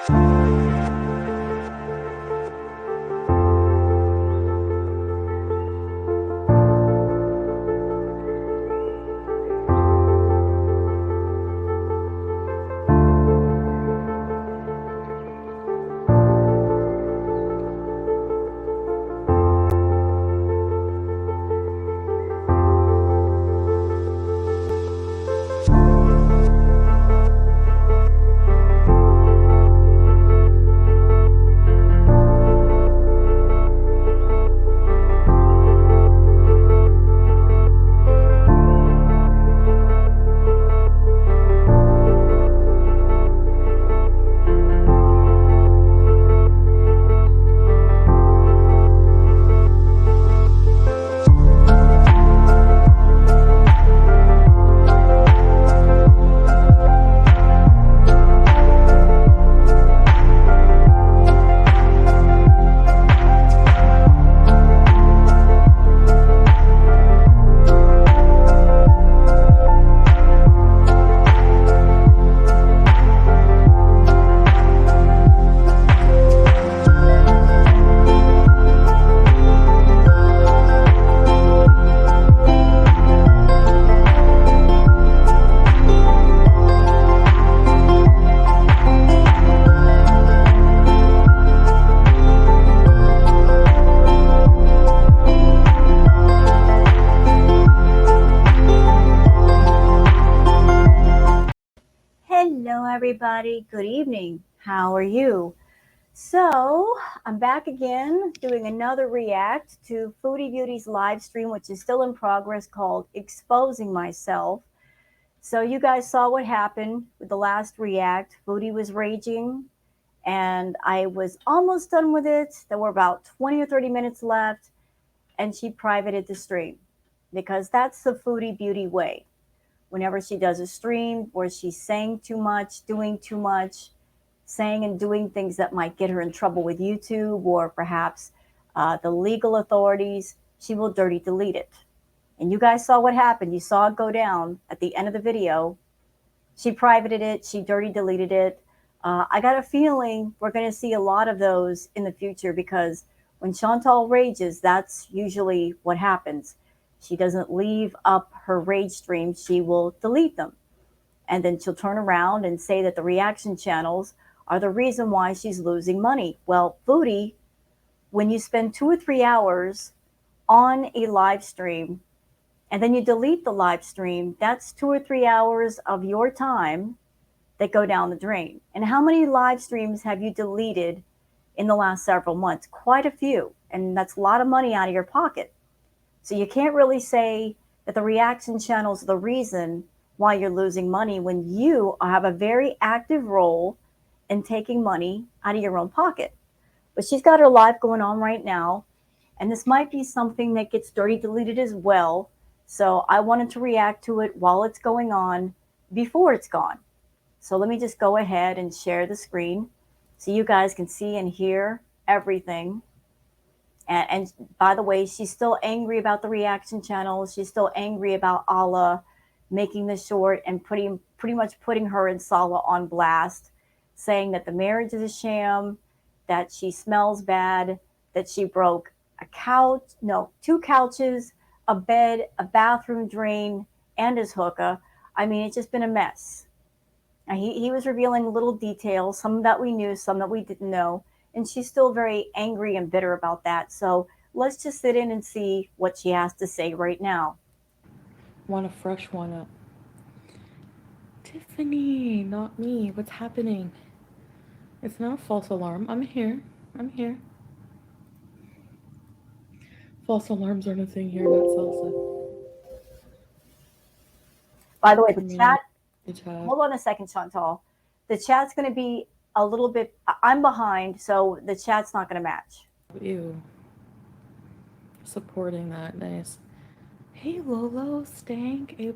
Hello, everybody. Good evening. How are you? So, I'm back again doing another react to Foodie Beauty's live stream, which is still in progress, called Exposing Myself. So, you guys saw what happened with the last react. Foodie was raging, and I was almost done with it. There were about 20 or 30 minutes left, and she privated the stream because that's the Foodie Beauty way. Whenever she does a stream where she's saying too much, doing too much, saying and doing things that might get her in trouble with YouTube or perhaps the legal authorities, she will dirty delete it. And you guys saw what happened. You saw it go down at the end of the video. She privated it. She dirty deleted it. I got a feeling we're going to see a lot of those in the future because when Chantal rages, that's usually what happens. She doesn't leave up her rage streams. She will delete them. And then she'll turn around and say that the reaction channels are the reason why she's losing money. Well, Foodie, when you spend 2 or 3 hours on a live stream and then you delete the live stream, that's 2 or 3 hours of your time that go down the drain. And how many live streams have you deleted in the last several months? Quite a few. And that's a lot of money out of your pocket. So you can't really say that the reaction channels are the reason why you're losing money when you have a very active role in taking money out of your own pocket. But she's got her live going on right now, and this might be something that gets dirty deleted as well. So I wanted to react to it while it's going on, before it's gone. So let me just go ahead and share the screen so you guys can see and hear everything. And by the way, she's still angry about the reaction channels. She's still angry about Allah making the short and pretty much putting her and Salah on blast, saying that the marriage is a sham, that she smells bad, that she broke two couches, a bed, a bathroom drain, and his hookah. I mean, it's just been a mess. And he was revealing little details, some that we knew, some that we didn't know. And she's still very angry and bitter about that. So let's just sit in and see what she has to say right now. Want a fresh one up. Tiffany, not me. What's happening? It's not a false alarm. I'm here. I'm here. False alarms aren't a thing here, not salsa. By the way, I mean, the chat. hold on a second, Chantal. The chat's going to be a little bit, I'm behind, so the chat's not going to match. Ew. Supporting that. Nice. Hey, Lolo, Stank, A+.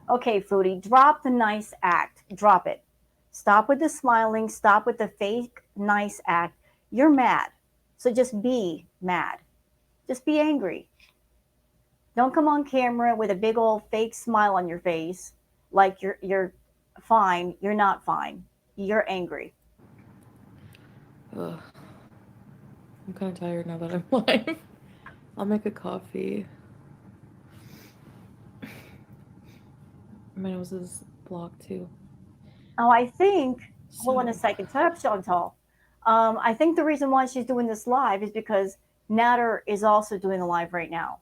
Okay, Foodie, drop the nice act. Drop it. Stop with the smiling. Stop with the fake nice act. You're mad. So just be mad. Just be angry. Don't come on camera with a big old fake smile on your face like you're fine, you're not fine. You're angry. Ugh, I'm kind of tired now that I'm live. I'll make a coffee. My nose is blocked too. Oh, I think, hold on a So, second. Shut up, Chantal. I think the reason why she's doing this live is because Natter is also doing a live right now.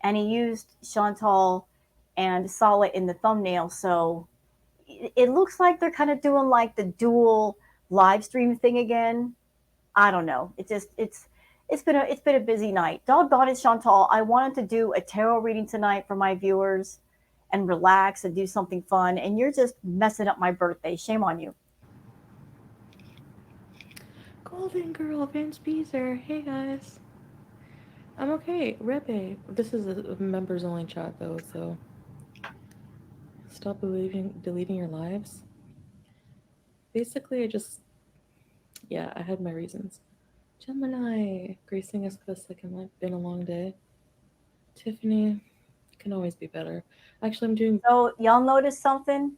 And he used Chantal and Sala in the thumbnail. So it looks like they're kind of doing like the dual live stream thing again. I don't know. It's been a busy night. Doggone it, Chantal. I wanted to do a tarot reading tonight for my viewers and relax and do something fun, and you're just messing up my birthday. Shame on you. Golden Girl, Vance Beezer. Hey guys. I'm okay. Rebe. This is a members only chat though, so stop deleting your lives. Basically, yeah, I had my reasons. Gemini, gracing us for the second life. Been a long day. Tiffany, can always be better. Actually, I'm doing So y'all notice something?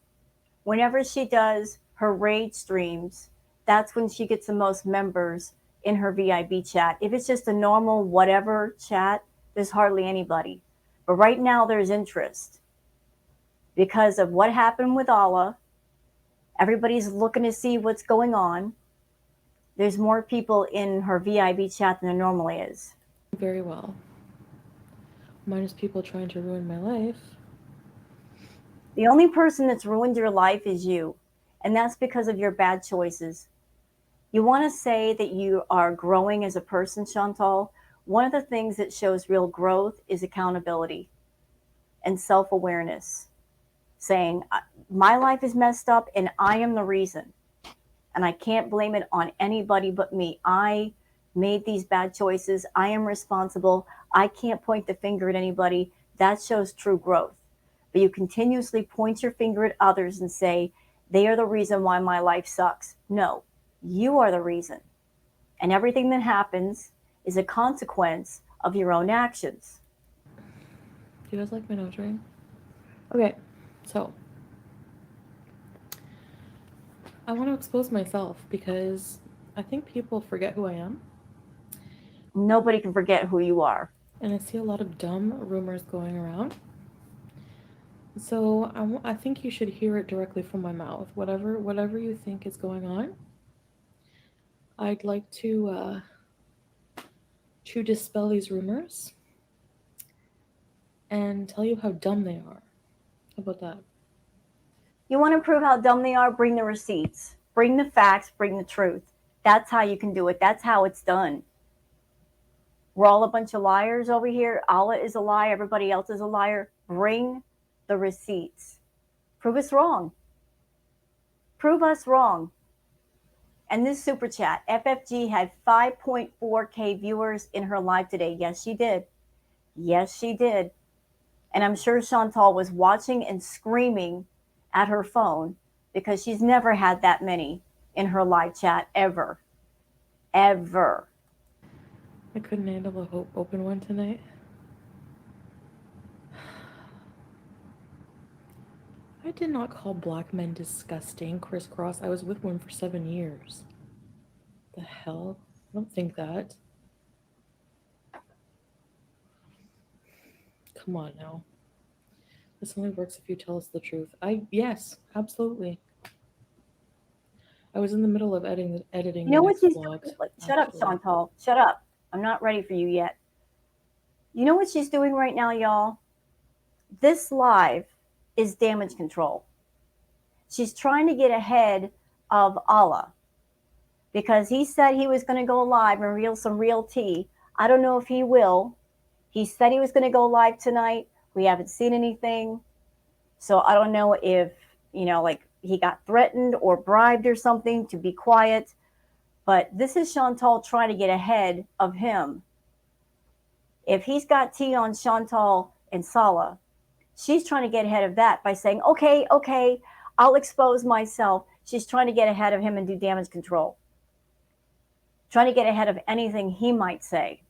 Whenever she does her raid streams, that's when she gets the most members in her VIB chat. If it's just a normal whatever chat, there's hardly anybody. But right now there's interest because of what happened with Allah. Everybody's looking to see what's going on. There's more people in her VIB chat than there normally is. very well. Minus people trying to ruin my life. The only person that's ruined your life is you, and that's because of your bad choices. You want to say that you are growing as a person, Chantal. One of the things that shows real growth is accountability and self awareness, saying, my life is messed up and I am the reason. And I can't blame it on anybody but me. I made these bad choices. I am responsible. I can't point the finger at anybody. That shows true growth. But you continuously point your finger at others and say, they are the reason why my life sucks. No, you are the reason. And everything that happens is a consequence of your own actions. Do you guys like my nose ring? Okay, so I want to expose myself because I think people forget who I am, Nobody can forget who you are. and I see a lot of dumb rumors going around. So I think you should hear it directly from my mouth. Whatever you think is going on, I'd like to dispel these rumors and tell you how dumb they are. How about that? You want to prove how dumb they are? Bring the receipts, bring the facts, bring the truth. That's how you can do it. That's how it's done. We're all a bunch of liars over here. Allah is a liar. Everybody else is a liar. Bring the receipts. Prove us wrong. Prove us wrong. And this super chat, FFG had 5.4K viewers in her live today. Yes, she did. Yes, she did. And I'm sure Chantal was watching and screaming at her phone because she's never had that many in her live chat ever. Ever. I couldn't handle a hope open one tonight. I did not call black men disgusting, crisscross. I was with one for 7 years. The hell? I don't think that. Come on now. This only works if you tell us the truth. Yes, absolutely. I was in the middle of editing You the know what next she's vlog, doing? Like, shut up, actually. Chantal. Shut up. I'm not ready for you yet. You know what she's doing right now, y'all? This live is damage control. She's trying to get ahead of Allah because he said he was going to go live and reveal some real tea. I don't know if he will. He said he was going to go live tonight. We haven't seen anything. So I don't know if, like he got threatened or bribed or something to be quiet. But this is Chantal trying to get ahead of him. If he's got tea on Chantal and Sala, she's trying to get ahead of that by saying, okay, okay, I'll expose myself. She's trying to get ahead of him and do damage control, trying to get ahead of anything he might say.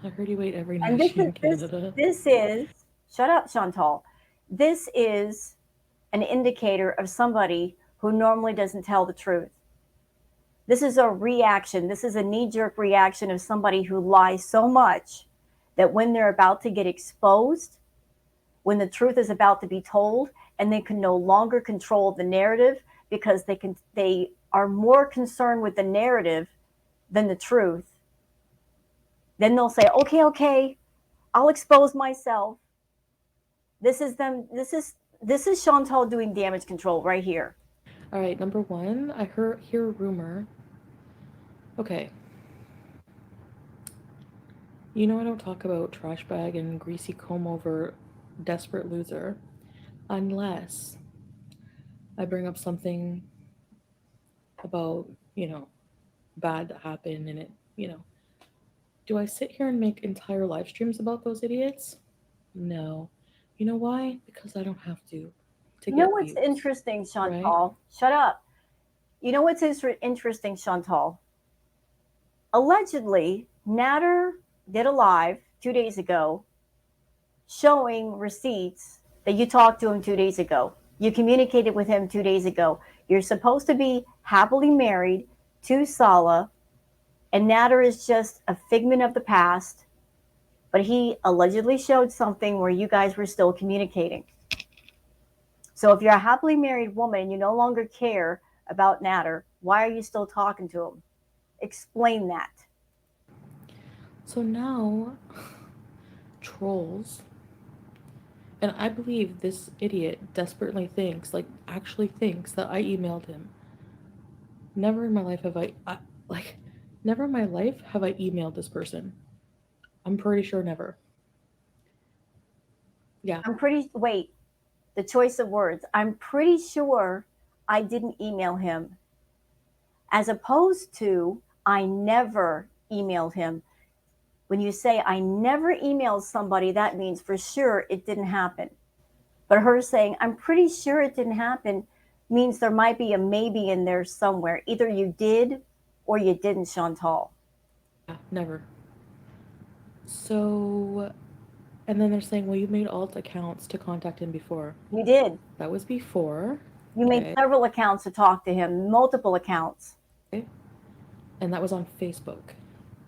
I heard you ate every And this nashi is in Canada. this is shut up, Chantal. This is an indicator of somebody who normally doesn't tell the truth. This is a reaction. This is a knee jerk reaction of somebody who lies so much that when they're about to get exposed, when the truth is about to be told, and they can no longer control the narrative because they are more concerned with the narrative than the truth, then they'll say, okay, okay, I'll expose myself. This is them. This is Chantal doing damage control right here. All right, number one, hear a rumor. Okay, you know I don't talk about trash bag and greasy comb over desperate loser unless I bring up something about, bad that happened and do I sit here and make entire live streams about those idiots? No. You know why? Because I don't have to You know get what's views, interesting, right? Chantal? Shut up. You know what's interesting, Chantal? Allegedly, Natter did a live 2 days ago showing receipts that you talked to him 2 days ago. You communicated with him 2 days ago. You're supposed to be happily married to Sala, and Natter is just a figment of the past. But he allegedly showed something where you guys were still communicating. So if you're a happily married woman and you no longer care about Natter, why are you still talking to him? Explain that. So now, trolls, and I believe this idiot desperately thinks, like, actually thinks that I emailed him. Never in my life like, never in my life have I emailed this person. I'm pretty sure never. Yeah, Wait, the choice of words. I'm pretty sure I didn't email him, as opposed to I never emailed him. When you say I never emailed somebody, that means for sure it didn't happen. But her saying, I'm pretty sure it didn't happen, means there might be a maybe in there somewhere. Either you did or you didn't, Chantal. yeah, never. So, and then they're saying, well, you made alt accounts to contact him before. You did. That was before. You made Okay. several accounts to talk to him, multiple accounts. Okay. And that was on Facebook.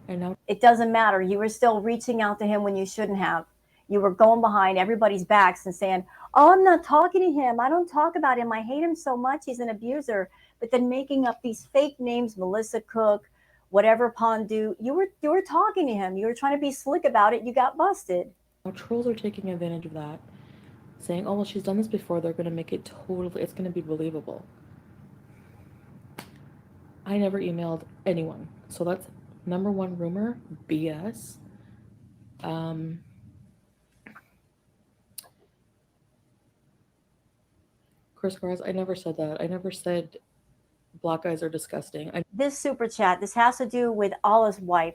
And now, It doesn't matter. You were still reaching out to him when you shouldn't have. You were going behind everybody's backs and saying, oh, I'm not talking to him. I don't talk about him. I hate him so much. He's an abuser. But then making up these fake names, Melissa Cook, whatever Pondu, you were talking to him. You were trying to be slick about it. You got busted. now trolls are taking advantage of that, saying, oh, well, she's done this before. They're going to make it totally, it's going to be believable. I never emailed anyone. So that's number one rumor, BS. Um, Chris Cars, I never said that. I never said black guys are disgusting. This super chat, this has to do with Allah's wife.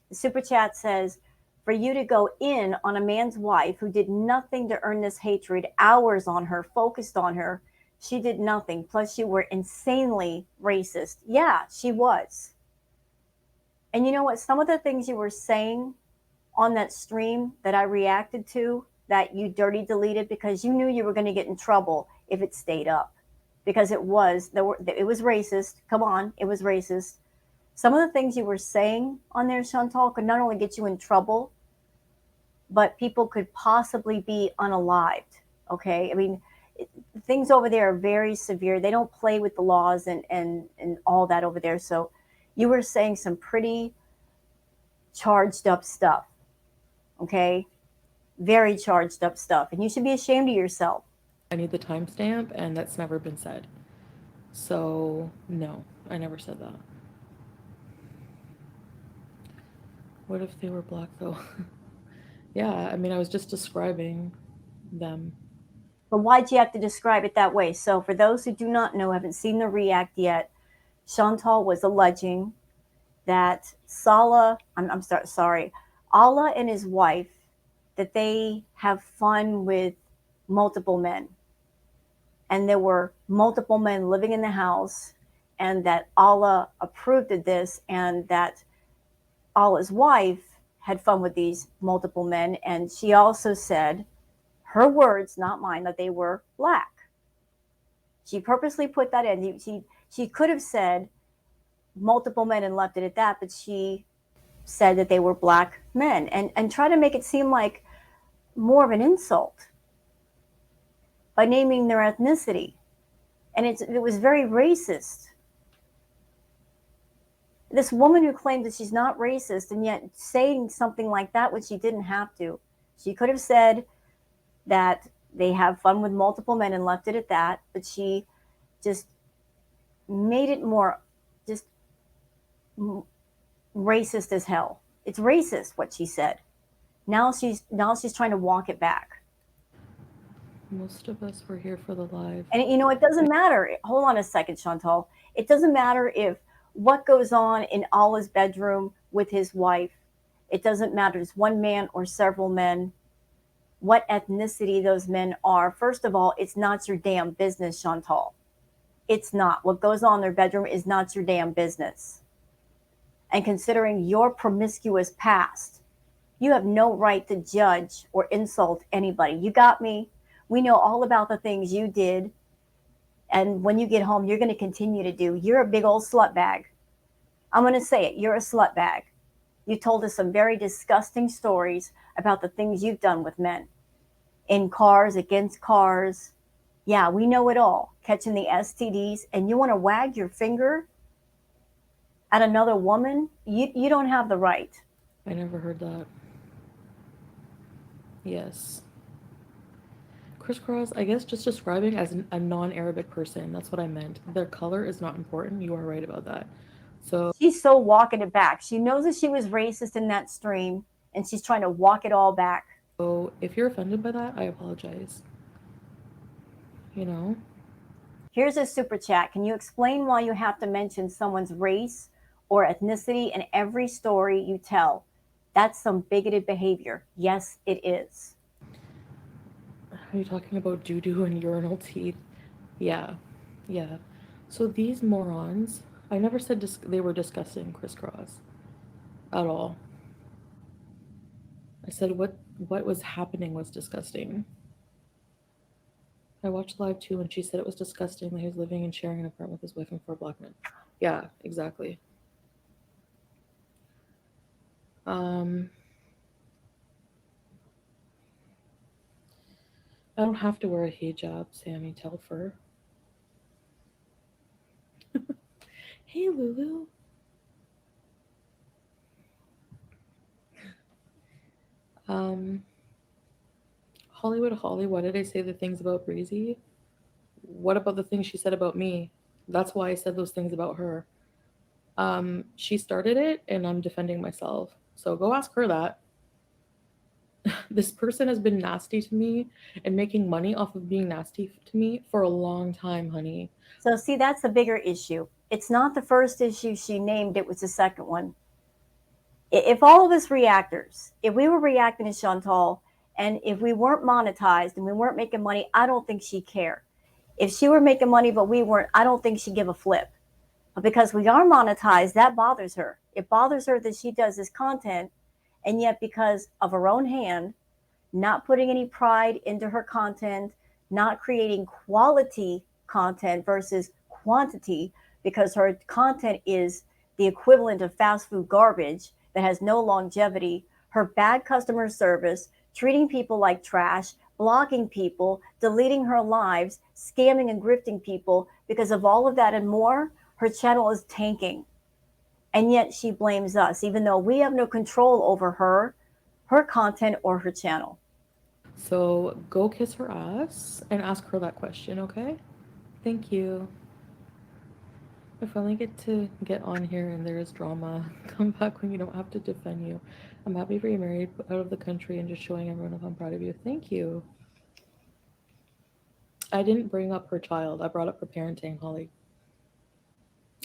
The super chat says, for you to go in on a man's wife who did nothing to earn this hatred, hours on her, focused on her, she did nothing. Plus, you were insanely racist. Yeah, she was. And you know what? Some of the things you were saying on that stream that I reacted to, that you dirty deleted because you knew you were going to get in trouble if it stayed up. Because it was racist. Come on, it was racist. Some of the things you were saying on there, Chantal, could not only get you in trouble, but people could possibly be unalived. Okay, I mean, things over there are very severe. They don't play with the laws and all that over there. So you were saying some pretty charged up stuff. Okay, very charged up stuff, and you should be ashamed of yourself. I need the timestamp, and that's never been said. So, no, I never said that. What if they were black, though? Yeah, I mean, I was just describing them. But why'd you have to describe it that way? So, for those who do not know, haven't seen the react yet, Chantal was alleging that sorry, Allah and his wife, that they have fun with multiple men. And there were multiple men living in the house, and that Allah approved of this, and that Allah's wife had fun with these multiple men. And she also said, her words, not mine, that they were black. She purposely put that in. She could have said multiple men and left it at that, but she said that they were black men and try to make it seem like more of an insult by naming their ethnicity. And it was very racist. This woman who claimed that she's not racist and yet saying something like that when she didn't have to. She could have said that they have fun with multiple men and left it at that, but she just made it more just racist as hell. It's racist what she said. Now she's trying to walk it back. Most of us were here for the live. And it doesn't matter. Hold on a second, Chantal. It doesn't matter if what goes on in Allah's bedroom with his wife. It doesn't matter if it's one man or several men, what ethnicity those men are. First of all, it's not your damn business, Chantal. It's not. What goes on in their bedroom is not your damn business. And considering your promiscuous past, you have no right to judge or insult anybody. You got me? We know all about the things you did. And when you get home, you're going to continue to do. You're a big old slut bag. I'm going to say it. You're a slut bag. You told us some very disgusting stories about the things you've done with men in cars, against cars. Yeah, we know it all. Catching the STDs. And you want to wag your finger at another woman? You don't have the right. I never heard that. Yes. Crisscross, I guess just describing as a non Arabic person. That's what I meant. Their color is not important. You are right about that. So, She's so walking it back. She knows that she was racist in that stream, and she's trying to walk it all back. so if you're offended by that, I apologize. You know? Here's a super chat. Can you explain why you have to mention someone's race or ethnicity in every story you tell? That's some bigoted behavior. Yes, it is. Are you talking about doo doo and urinal teeth? Yeah. Yeah. So these morons, I never said they were discussing crisscross at all. I said what was happening was disgusting. I watched live too, and she said it was disgusting that he was living and sharing an apartment with his wife and four black men. Yeah, exactly. Um, I don't have to wear a hijab, Sammy Telfer. Hey, Lulu. Um, Hollywood Holly, why did I say the things about Breezy? What about the things she said about me? That's why I said those things about her. She started it, and I'm defending myself. So go ask her that. This person has been nasty to me and making money off of being nasty to me for a long time, honey. So, see, that's the bigger issue. It's not the first issue she named, it was the second one. If all of us reactors, if we were reacting to Chantal, and if we weren't monetized and we weren't making money, I don't think she'd care. If she were making money but we weren't, I don't think she'd give a flip. But because we are monetized, that bothers her. It bothers her that she does this content, and yet because of her own hand, not putting any pride into her content, not creating quality content versus quantity, because her content is the equivalent of fast food garbage that has no longevity, her bad customer service, treating people like trash, blocking people, deleting her lives, scamming and grifting people. Because of all of that and more, her channel is tanking. And yet she blames us, even though we have no control over her content, or her channel. So go kiss her ass and ask her that question, okay? Thank you. I finally get to get on here and there is drama. Come back when you don't have to defend you. I'm happy for you married out of the country and just showing everyone if I'm proud of you. Thank you. I didn't bring up her child. I brought up her parenting, Holly.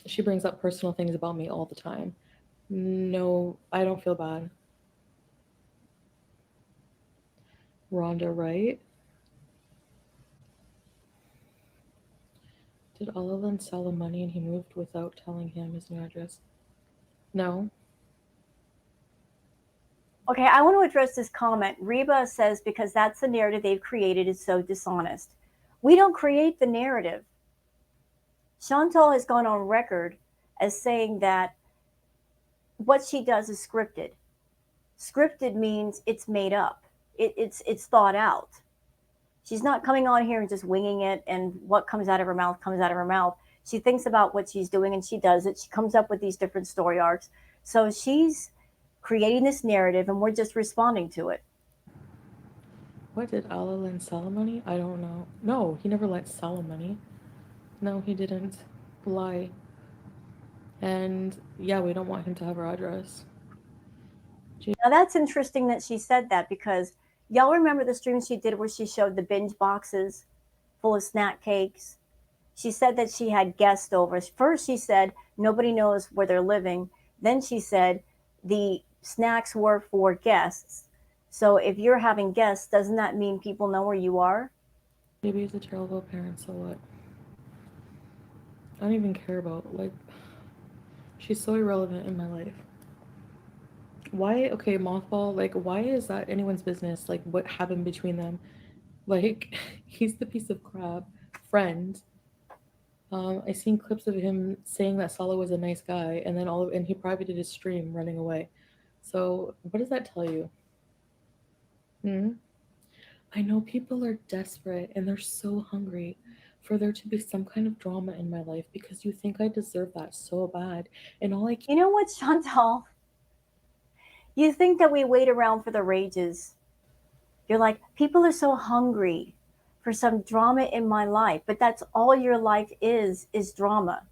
She brings up personal things about me all the time. No, I don't feel bad. Rhonda Wright. Did Oliver sell the money and he moved without telling him his new address? No. Okay, I want to address this comment. Reba says because that's the narrative they've created is so dishonest. We don't create the narrative. Chantal has gone on record as saying that what she does is scripted. Scripted means it's made up. It's thought out. She's not coming on here and just winging it, and what comes out of her mouth comes out of her mouth. She thinks about what she's doing and she does it. She comes up with these different story arcs. So she's creating this narrative and we're just responding to it. What did Allah lend Salah money? I don't know. No, he never lent Salah money. No, he didn't. Lie. And yeah, we don't want him to have our address. Now that's interesting that she said that because y'all remember the stream she did where she showed the binge boxes full of snack cakes. She said that she had guests over. First, she said nobody knows where they're living. Then she said the snacks were for guests. So if you're having guests, doesn't that mean people know where you are? Maybe he's a terrible parent, so what? I don't even care about, like, she's so irrelevant in my life. Why, okay, Mothball, like, why is that anyone's business? Like, what happened between them? Like, he's the piece of crap friend. I seen clips of him saying that Salah was a nice guy, and then and he privated his stream running away. So, what does that tell you? Hmm? I know people are desperate and they're so hungry for there to be some kind of drama in my life because you think I deserve that so bad. And all I keep You know what, Chantal? You think that we wait around for the rages. You're like, people are so hungry for some drama in my life, but that's all your life is drama.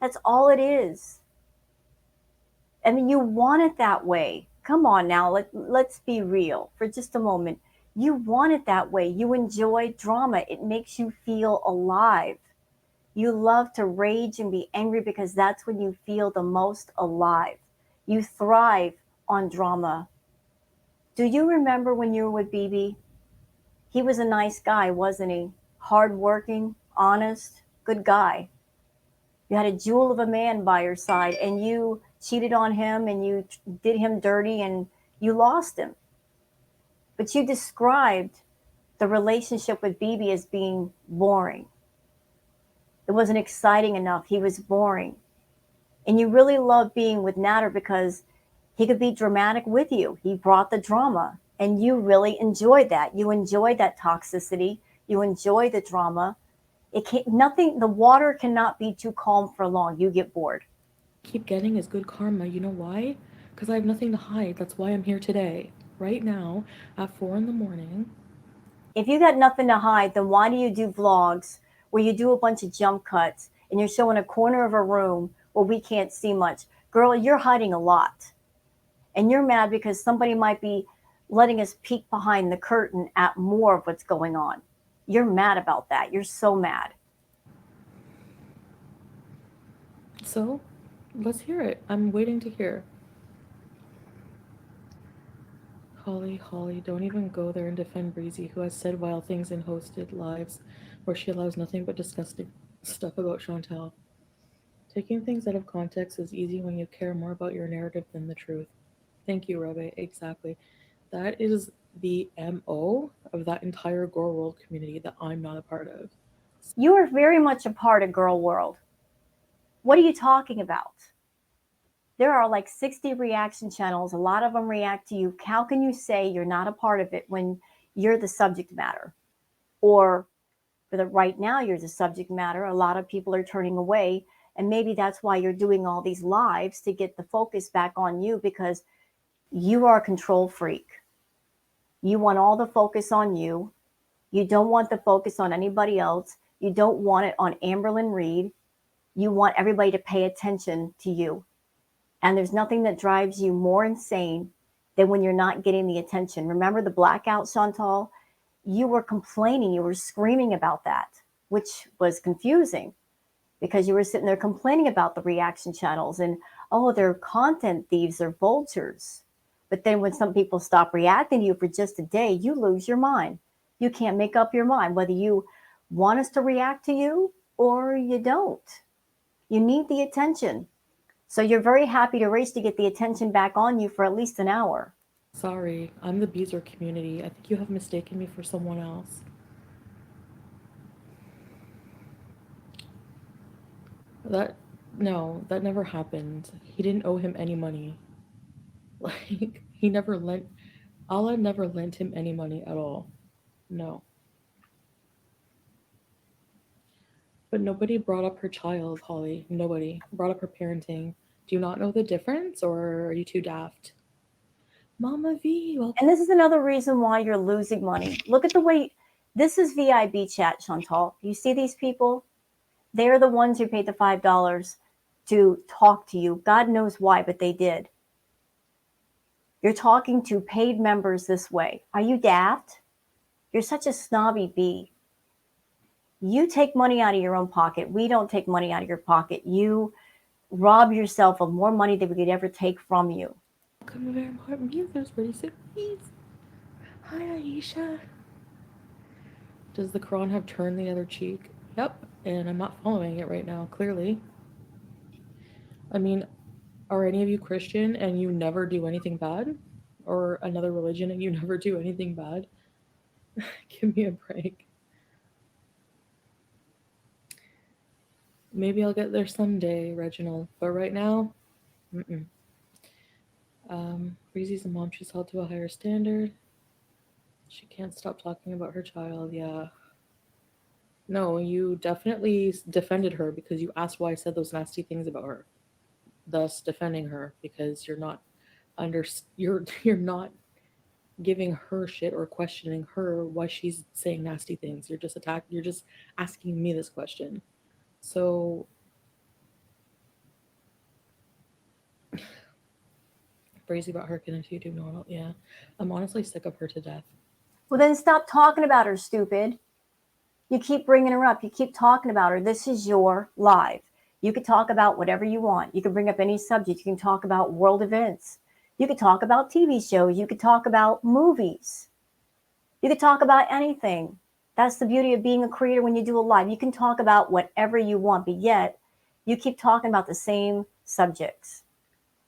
That's all it is. I mean, you want it that way. Come on now, let's be real for just a moment. You want it that way. You enjoy drama. It makes you feel alive. You love to rage and be angry because that's when you feel the most alive. You thrive on drama. Do you remember when you were with BB? He was a nice guy, wasn't he? Hardworking, honest, good guy. You had a jewel of a man by your side and you cheated on him and you did him dirty and you lost him. But you described the relationship with BB as being boring. It wasn't exciting enough. He was boring. And you really loved being with Natter because he could be dramatic with you. He brought the drama and you really enjoyed that. You enjoyed that toxicity. You enjoy the drama. It can't, nothing, the water cannot be too calm for long. You get bored. keep getting is good karma. You know why? Because I have nothing to hide. That's why I'm here today, right now, at 4 in the morning. If you got nothing to hide, then why do you do vlogs where you do a bunch of jump cuts and you're showing a corner of a room where we can't see much? Girl, you're hiding a lot. And you're mad because somebody might be letting us peek behind the curtain at more of what's going on. You're mad about that. You're so mad. So, let's hear it. I'm waiting to hear. Holly, Holly, don't even go there and defend Breezy, who has said vile things in hosted lives where she allows nothing but disgusting stuff about Chantal. Taking things out of context is easy when you care more about your narrative than the truth. Thank you, Rebe. Exactly. That is the MO of that entire Gore World community that I'm not a part of. You are very much a part of Girl World. What are you talking about? There are like 60 reaction channels. A lot of them react to you. How can you say you're not a part of it when you're the subject matter? Or for the right now, you're the subject matter. A lot of people are turning away. And maybe that's why you're doing all these lives to get the focus back on you because you are a control freak. You want all the focus on you. You don't want the focus on anybody else. You don't want it on Amberlyn Reed. You want everybody to pay attention to you. And there's nothing that drives you more insane than when you're not getting the attention. Remember the blackout, Chantal? You were complaining, you were screaming about that, which was confusing because you were sitting there complaining about the reaction channels and, oh, they're content thieves, they're vultures. But then when some people stop reacting to you for just a day, you lose your mind. You can't make up your mind whether you want us to react to you or you don't. You need the attention. So you're very happy to race to get the attention back on you for at least an hour. Sorry, I'm the Beezer community. I think you have mistaken me for someone else. That no, that never happened. He didn't owe him any money. Like he never lent Allah never lent him any money at all. No. But nobody brought up her child, Holly. Nobody brought up her parenting. Do you not know the difference or are you too daft? Mama V, well, And this is another reason why you're losing money. Look at the way this is VIB chat, Chantal. You see these people? They're the ones who paid the $5 to talk to you. God knows why, but they did. You're talking to paid members this way. Are you daft? You're such a snobby bee. You take money out of your own pocket. We don't take money out of your pocket. You rob yourself of more money than we could ever take from you. welcome to Very Important Musers, pretty please. Hi Aisha. Does the Quran have turn the other cheek? Yep, and I'm not following it right now, clearly. I mean, are any of you Christian and you never do anything bad? Or another religion and you never do anything bad? Give me a break. Maybe I'll get there someday, Reginald. But right now, mm-mm. Breezy's a mom. She's held to a higher standard. She can't stop talking about her child. Yeah. No, you definitely defended her because you asked why I said those nasty things about her. Thus, defending her because under you're not giving her shit or questioning her why she's saying nasty things. You're just asking me this question. So crazy about her getting into YouTube normal. Yeah. I'm honestly sick of her to death. Well, then stop talking about her, stupid. You keep bringing her up. You keep talking about her. This is your live. You could talk about whatever you want. You can bring up any subject. You can talk about world events. You could talk about TV shows. You could talk about movies. You could talk about anything. That's the beauty of being a creator when you do a live. You can talk about whatever you want, but yet you keep talking about the same subjects.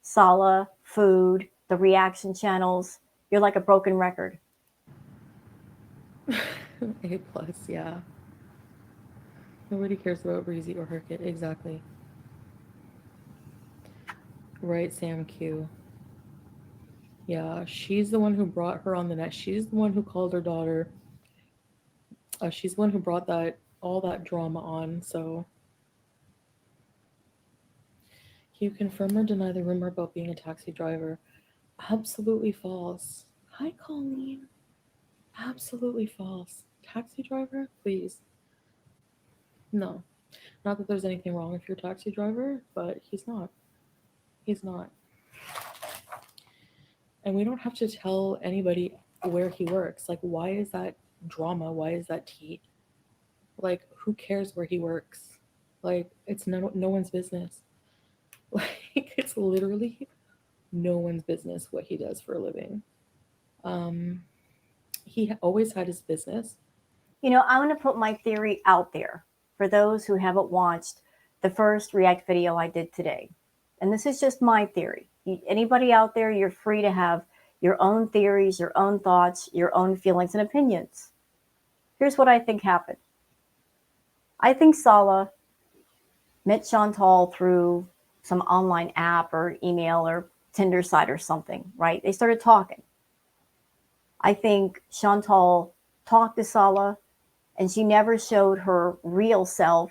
Sala, food, the reaction channels. You're like a broken record. A plus, yeah. Nobody cares about Breezy or her kid. Exactly. Right, Sam Q. Yeah, she's the one who brought her on the net. She's the one who called her daughter. She's the one who brought that all that drama on. So, can you confirm or deny the rumor about being a taxi driver? Absolutely false. Hi, Colleen. Absolutely false. Taxi driver? Please. No. Not that there's anything wrong if you're a taxi driver, but he's not. He's not. And we don't have to tell anybody where he works. Like, why is that drama? Why is that tea? Like, who cares where he works? Like, it's no one's business. Like, it's literally no one's business what he does for a living. Um, he always had his business. You know, I'm going to put my theory out there for those who haven't watched the first React video I did today. And this is just my theory. Anybody out there, you're free to have your own theories, your own thoughts, your own feelings and opinions. Here's what I think happened. I think Sala met Chantal through some online app or email or Tinder site or something, right? They started talking. I think Chantal talked to Sala and she never showed her real self.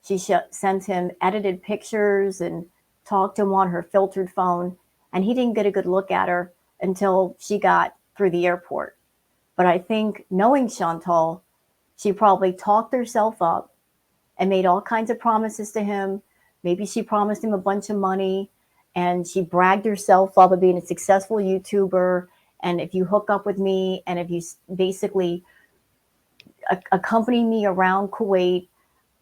She sent him edited pictures and talked to him on her filtered phone, and he didn't get a good look at her until she got through the airport. But I think knowing Chantal, she probably talked herself up and made all kinds of promises to him. Maybe she promised him a bunch of money and she bragged herself up of being a successful YouTuber. And if you hook up with me and if you basically accompany me around Kuwait,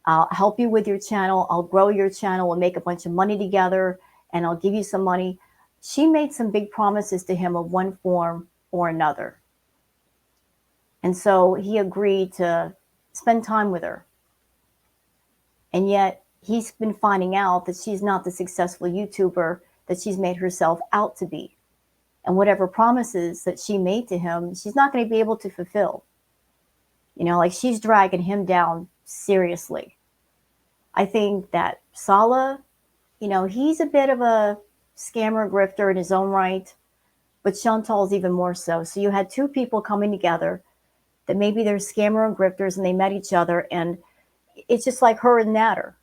I'll help you with your channel. I'll grow your channel. We'll make a bunch of money together and I'll give you some money. She made some big promises to him of one form or another. And so he agreed to spend time with her. And yet he's been finding out that she's not the successful YouTuber that she's made herself out to be. And whatever promises that she made to him, she's not going to be able to fulfill. You know, like she's dragging him down seriously. I think that Sala, he's a bit of a scammer grifter in his own right, but Chantal's even more so. So you had two people coming together that maybe they're scammer and grifters and they met each other, and it's just like her and Natter.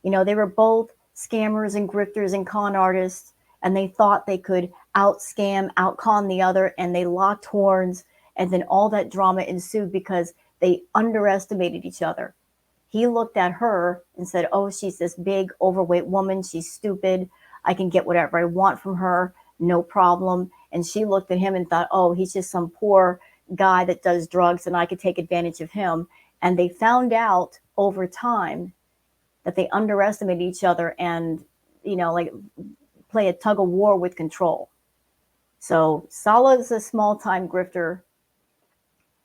They were both scammers and grifters and con artists, and they thought they could out scam, out con the other, and they locked horns, and then all that drama ensued because they underestimated each other. He looked at her and said, "Oh, she's this big, overweight woman. She's stupid. I can get whatever I want from her, no problem." And she looked at him and thought, "Oh, he's just some poor guy that does drugs and I could take advantage of him." And they found out over time that they underestimate each other and, like play a tug of war with control. So Sala's a small time grifter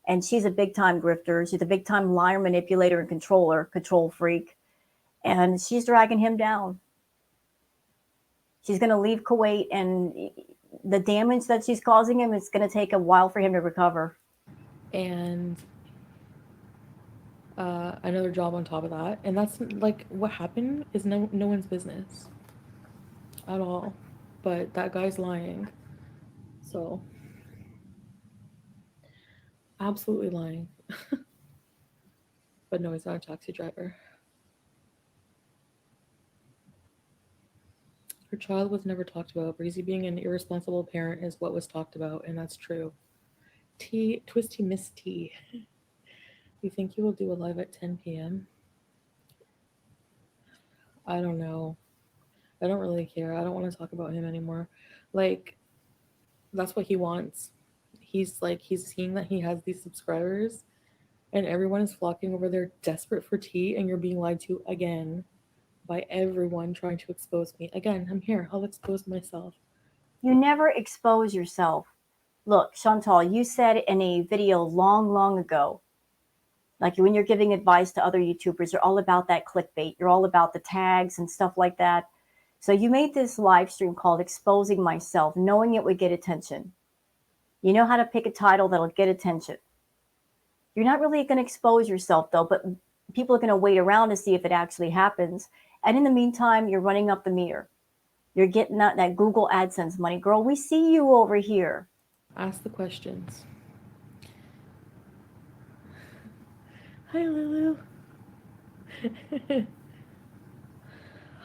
and she's a big time grifter. She's a big time liar, manipulator, and control freak. And she's dragging him down. She's going to leave Kuwait, and the damage that she's causing him, it's going to take a while for him to recover. And another job on top of that. And that's like what happened is no one's business at all. But that guy's lying. So absolutely lying. But no, he's not a taxi driver. Her child was never talked about. Breezy being an irresponsible parent is what was talked about, and that's true. Twisty Miss T. You think you will do a live at 10 p.m.? I don't know. I don't really care. I don't want to talk about him anymore. Like, that's what he wants. He's seeing that he has these subscribers and everyone is flocking over there desperate for tea, and you're being lied to again by everyone trying to expose me. Again, I'm here. I'll expose myself. You never expose yourself. Look, Chantal, you said in a video long, long ago, like when you're giving advice to other YouTubers, you're all about that clickbait. You're all about the tags and stuff like that. So you made this live stream called Exposing Myself, knowing it would get attention. You know how to pick a title that'll get attention. You're not really going to expose yourself, though, but people are going to wait around to see if it actually happens. And in the meantime, you're running up the meter. You're getting that Google AdSense money. Girl, we see you over here. Ask the questions. Hi, Lulu.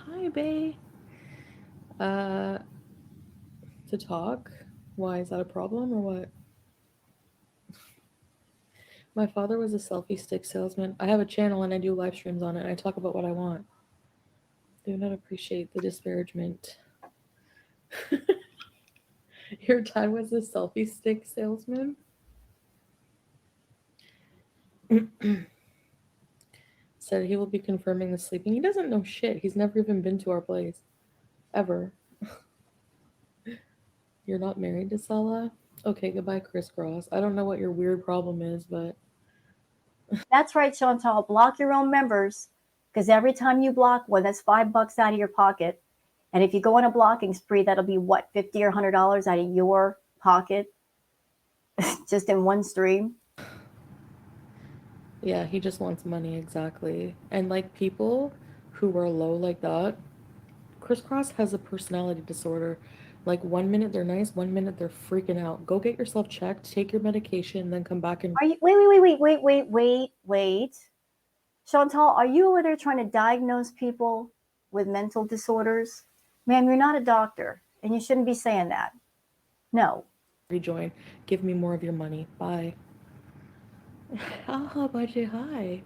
Hi, Bay. Uh, to talk? Why? Is that a problem or what? My father was a selfie stick salesman. I have a channel and I do live streams on it. I talk about what I want. Do not appreciate the disparagement. Your dad was a selfie stick salesman? Said he will be confirming the sleeping. He doesn't know shit. He's never even been to our place. Ever. You're not married to Salah? Okay, goodbye, crisscross. I don't know what your weird problem is, but That's right, Chantal. Block your own members because every time you block one, that's $5 out of your pocket. And if you go on a blocking spree, that'll be what, 50 or $100 out of your pocket just in one stream. yeah, he just wants money, exactly. And like people who are low like that, crisscross has a personality disorder. Like 1 minute they're nice, 1 minute they're freaking out. Go get yourself checked, take your medication, then come back and Are you, wait. Chantal, are you over there trying to diagnose people with mental disorders? Ma'am, you're not a doctor and you shouldn't be saying that. No. rejoin. Give me more of your money. Bye. Ah, budget hi.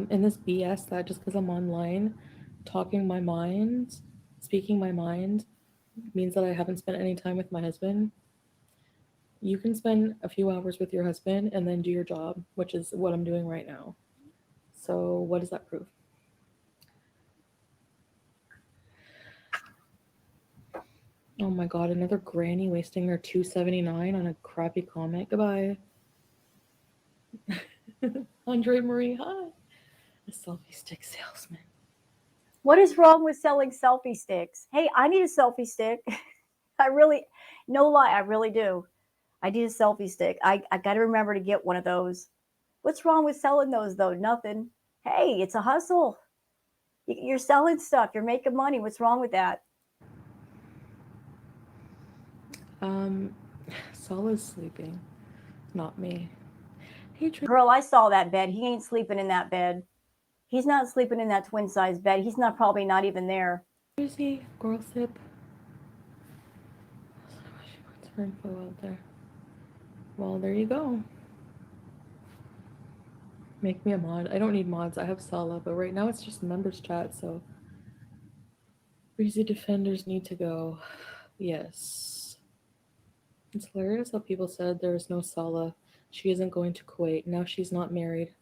And this BS that just because I'm online talking my mind, speaking my mind, means that I haven't spent any time with my husband. You can spend a few hours with your husband and then do your job, which is what I'm doing right now. So, what does that prove? Oh my god, another granny wasting her $2.79 on a crappy comment. Goodbye. Andre Marie, hi. A selfie stick salesman. What is wrong with selling selfie sticks? Hey, I need a selfie stick. I really, no lie, I really do. I need a selfie stick. I got to remember to get one of those What's wrong with selling those though? Nothing. Hey, it's a hustle. You're selling stuff. You're making money. What's wrong with that? Um, Sol is sleeping, not me. Hey, Girl, I saw that bed. He ain't sleeping in that bed. He's not sleeping in that twin size bed. He's not probably not even there. Tracy, girl sip. She puts her info out there. Well, there you go. Make me a mod. I don't need mods. I have Sala, but right now it's just members chat, so Breezy defenders need to go. Yes. It's hilarious how people said there is no Sala. She isn't going to Kuwait. Now she's not married.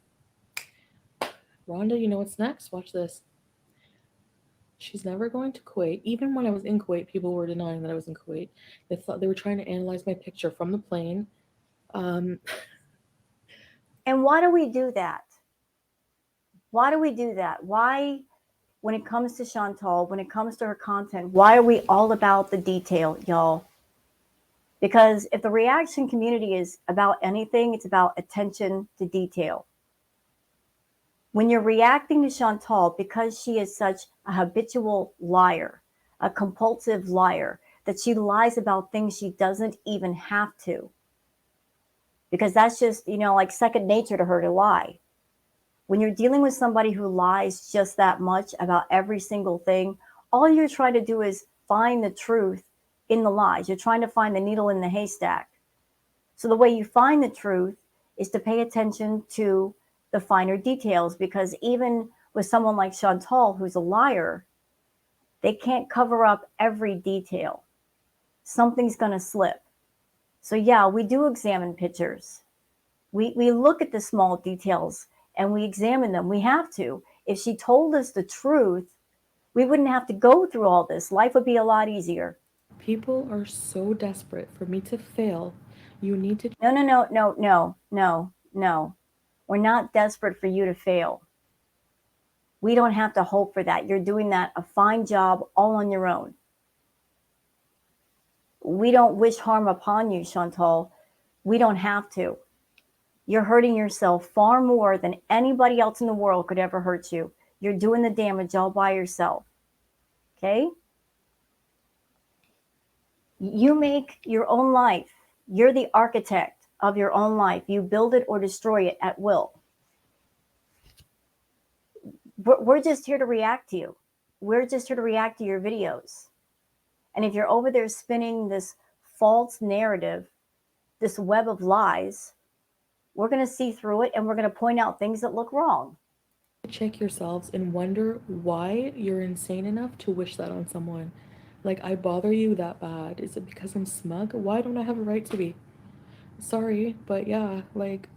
Rhonda, you know what's next? Watch this. She's never going to Kuwait. Even when I was in Kuwait, people were denying that I was in Kuwait. They thought they were trying to analyze my picture from the plane. Um, And why do we do that? Why do we do that? Why, when it comes to Chantal, when it comes to her content, why are we all about the detail, y'all? Because if the reaction community is about anything, it's about attention to detail. When you're reacting to Chantal because she is such a habitual liar, a compulsive liar, that she lies about things she doesn't even have to, because that's just, like second nature to her to lie. When you're dealing with somebody who lies just that much about every single thing, all you're trying to do is find the truth in the lies. You're trying to find the needle in the haystack. So the way you find the truth is to pay attention to the finer details, because even with someone like Chantal, who's a liar, they can't cover up every detail. Something's going to slip. So yeah, we do examine pictures. We look at the small details and we examine them. We have to. If she told us the truth, we wouldn't have to go through all this. Life would be a lot easier. People are so desperate for me to fail. You need to. No, no, no, no, no, no, no. We're not desperate for you to fail. We don't have to hope for that. You're doing that a fine job all on your own. We don't wish harm upon you, Chantal. We don't have to. You're hurting yourself far more than anybody else in the world could ever hurt you. You're doing the damage all by yourself. Okay? You make your own life. You're the architect of your own life. You build it or destroy it at will. We're just here to react to you. We're just here to react to your videos. And if you're over there spinning this false narrative, this web of lies, we're going to see through it and we're going to point out things that look wrong. Check yourselves and wonder why you're insane enough to wish that on someone. Like, I bother you that bad? Is it because I'm smug? Why don't I have a right to be? Sorry, but yeah, like,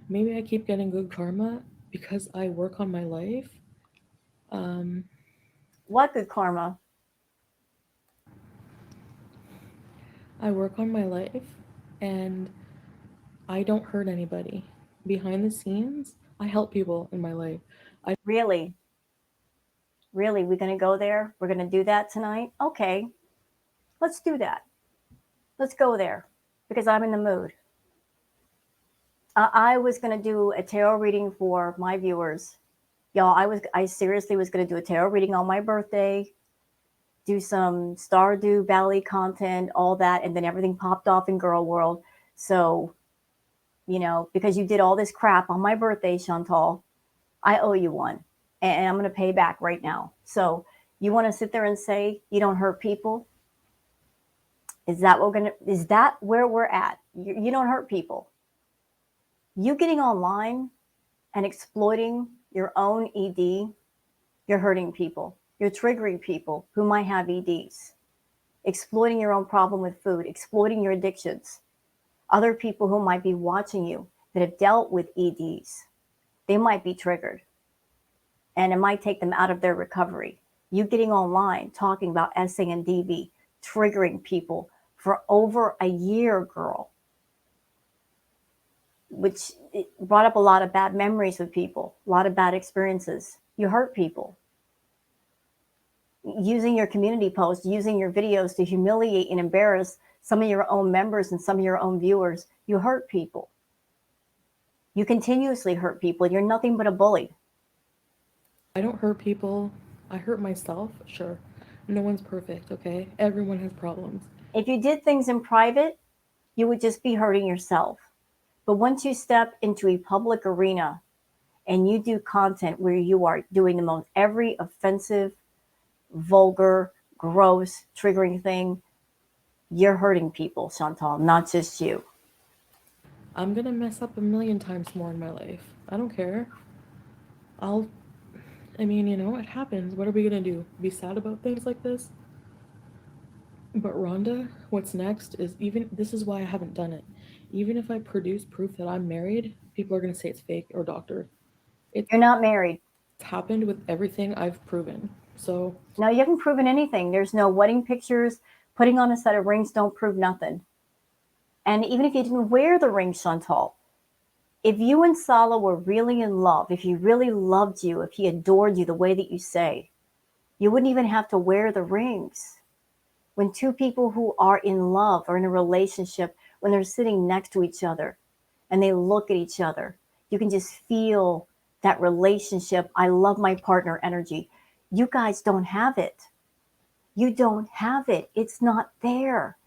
maybe I keep getting good karma because I work on my life. Um, What good karma? I work on my life and I don't hurt anybody. Behind the scenes, I help people in my life. Really? Really? We're going to go there? We're going to do that tonight? Okay. Let's do that. Let's go there because I'm in the mood. I was going to do a tarot reading for my viewers. Y'all, I seriously was going to do a tarot reading on my birthday, do some Stardew Valley content, all that, and then everything popped off in Girl World. So, because you did all this crap on my birthday, Chantal, I owe you one. And I'm going to pay back right now. So, you want to sit there and say you don't hurt people? Is that where we're at? You don't hurt people. You getting online and exploiting your own ED, you're hurting people. You're triggering people who might have EDs, exploiting your own problem with food, exploiting your addictions. Other people who might be watching you that have dealt with EDs, they might be triggered and it might take them out of their recovery. You getting online talking about SA and DV, triggering people for over a year, girl, which brought up a lot of bad memories with people, a lot of bad experiences. You hurt people. Using your community posts, using your videos to humiliate and embarrass some of your own members and some of your own viewers, you hurt people. You continuously hurt people. You're nothing but a bully. I don't hurt people. I hurt myself, sure. No one's perfect, okay? Everyone has problems. If you did things in private, you would just be hurting yourself. But once you step into a public arena and you do content where you are doing the most every offensive, vulgar, gross, triggering thing, you're hurting people, Chantal, not just you. I'm gonna mess up a million times more in my life. I don't care. I'll, I mean, it happens. What are we gonna do? Be sad about things like this? But Rhonda, what's next is even, this is why I haven't done it. Even if I produce proof that I'm married, people are gonna say it's fake or doctored. It's You're not married. happened with everything I've proven. So No, you haven't proven anything. There's no wedding pictures. Putting on a set of rings don't prove nothing. And even if you didn't wear the ring, Chantal, if you and Sala were really in love, if he really loved you, if he adored you the way that you say, you wouldn't even have to wear the rings. When two people who are in love or in a relationship, when they're sitting next to each other and they look at each other, you can just feel that relationship. I love my partner energy. You guys don't have it. You don't have it. It's not there.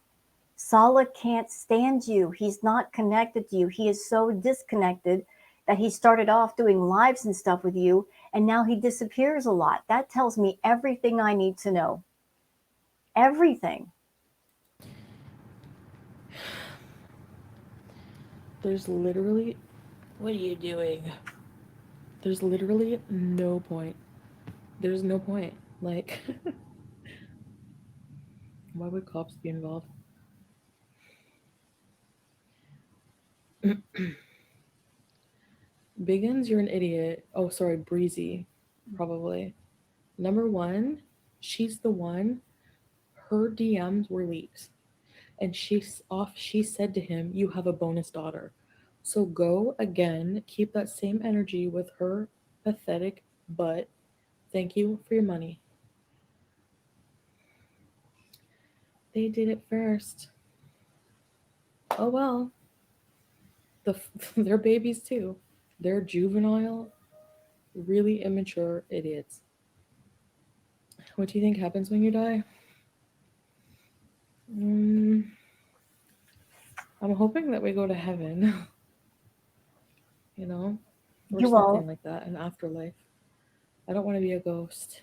Sala can't stand you. He's not connected to you. He is so disconnected that he started off doing lives and stuff with you, and now he disappears a lot. That tells me everything I need to know. Everything. there's literally, what are you doing? There's literally no point. There's no point. Like, why would cops be involved? Biggins, you're an idiot. Oh, sorry, Breezy, probably. Number one, she's the one. Her DMs were leaked, and She said to him, "You have a bonus daughter, so go again. Keep that same energy with her pathetic butt. Thank you for your money." They did it first. Oh well, they're babies too. They're juvenile, really immature idiots. What do you think happens when you die? Mm, I'm hoping that we go to heaven, you know, or You won't. something like that, an afterlife. I don't want to be a ghost.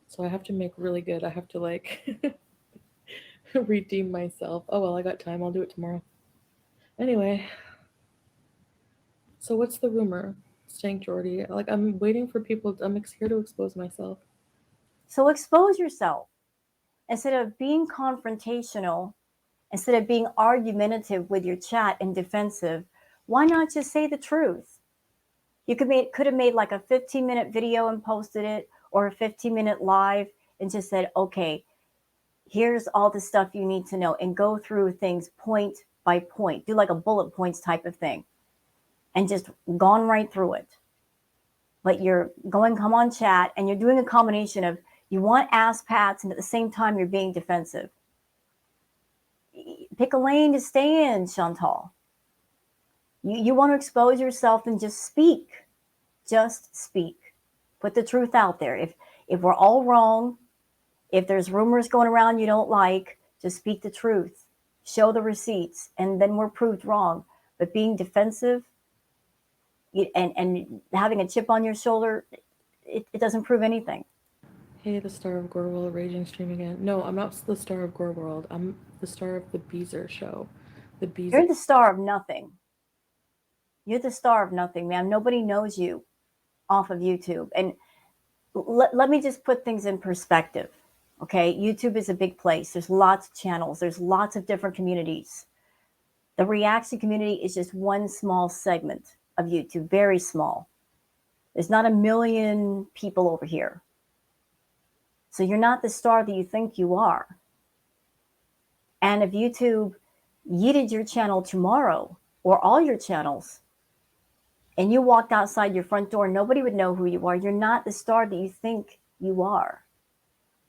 So I have to make really good. I have to like redeem myself. Oh well, I got time. I'll do it tomorrow. Anyway, so what's the rumor? Stank Jordy. Like I'm waiting for people. I'm here to expose myself. So expose yourself. Instead of being confrontational, instead of being argumentative with your chat and defensive, why not just say the truth? You could have made like a 15-minute video and posted it, or a 15-minute live and just said, okay, here's all the stuff you need to know, and go through things point by point. Do like a bullet points type of thing and just gone right through it. But you're going, come on, chat, and you're doing a combination of you want ass pats and at the same time you're being defensive. Pick a lane to stay in, Chantal. You want to expose yourself, then just speak. Just speak. Put the truth out there. If we're all wrong, if there's rumors going around you don't like, just speak the truth. Show the receipts, and then we're proved wrong. But being defensive and having a chip on your shoulder, it doesn't prove anything. Hey, the star of Gore World raging stream again. No, I'm not the star of Gore World. I'm the star of the Beezer show. The Beezer. You're the star of nothing. You're the star of nothing, man. Nobody knows you off of YouTube. And let me just put things in perspective. Okay, YouTube is a big place. There's lots of channels. There's lots of different communities. The reaction community is just one small segment of YouTube, very small. There's not a million people over here. So you're not the star that you think you are. And if YouTube yeeted your channel tomorrow, or all your channels, and you walked outside your front door, nobody would know who you are. You're not the star that you think you are.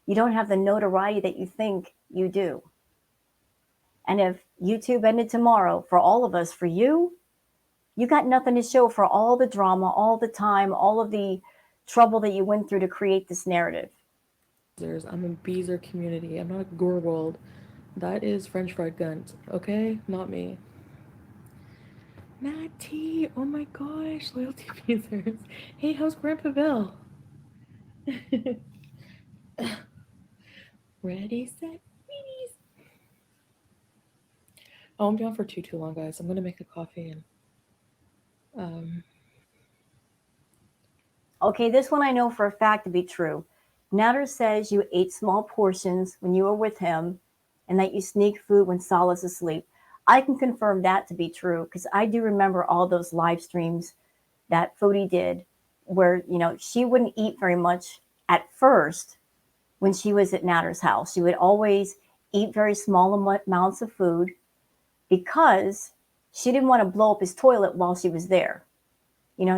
You don't have the notoriety that you think you do. And if YouTube ended tomorrow, for all of us, for you, You got nothing to show for all the drama, all the time, all of the trouble that you went through to create this narrative. I'm a Beezer community. I'm not a Gorwold. That is French fried gunt, okay? Not me. Matt T, oh my gosh, loyalty Beezers. Hey, how's Grandpa Bill? Ready, set, weenies. Oh, I'm down for too long, guys. I'm gonna make a coffee and um. Okay, this one I know for a fact to be true. Natter says you ate small portions when you were with him and that you sneak food when Saul is asleep. I can confirm that to be true because I do remember all those live streams that Foodie did where, she wouldn't eat very much at first when she was at Natter's house. She would always eat very small amounts of food because she didn't want to blow up his toilet while she was there.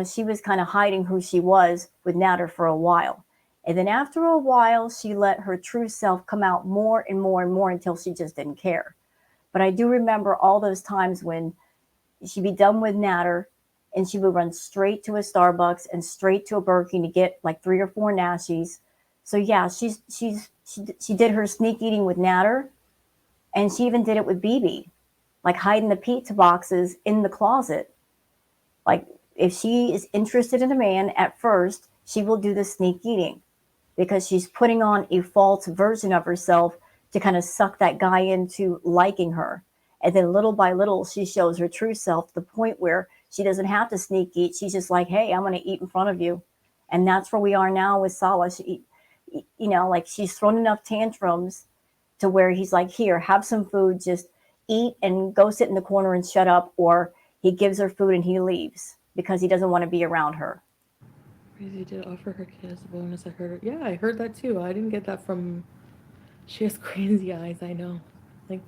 She was kind of hiding who she was with Natter for a while. And then after a while, she let her true self come out more and more and more until she just didn't care. But I do remember all those times when she'd be done with Natter and she would run straight to a Starbucks and straight to a Burger King to get like 3 or 4 Nashies. So yeah, she did her sneak eating with Natter, and she even did it with BB, like hiding the pizza boxes in the closet. Like if she is interested in a man at first, she will do the sneak eating because she's putting on a false version of herself to kind of suck that guy into liking her. And then little by little, she shows her true self to the point where she doesn't have to sneak eat. She's just like, hey, I'm going to eat in front of you. And that's where we are now with Salah. Like she's thrown enough tantrums to where he's like, here, have some food, just eat and go sit in the corner and shut up. Or he gives her food and he leaves because he doesn't want to be around her. Crazy did offer her kid as a bonus. I heard her. Yeah, I heard that too. I didn't get that from. She has crazy eyes. I know. Like,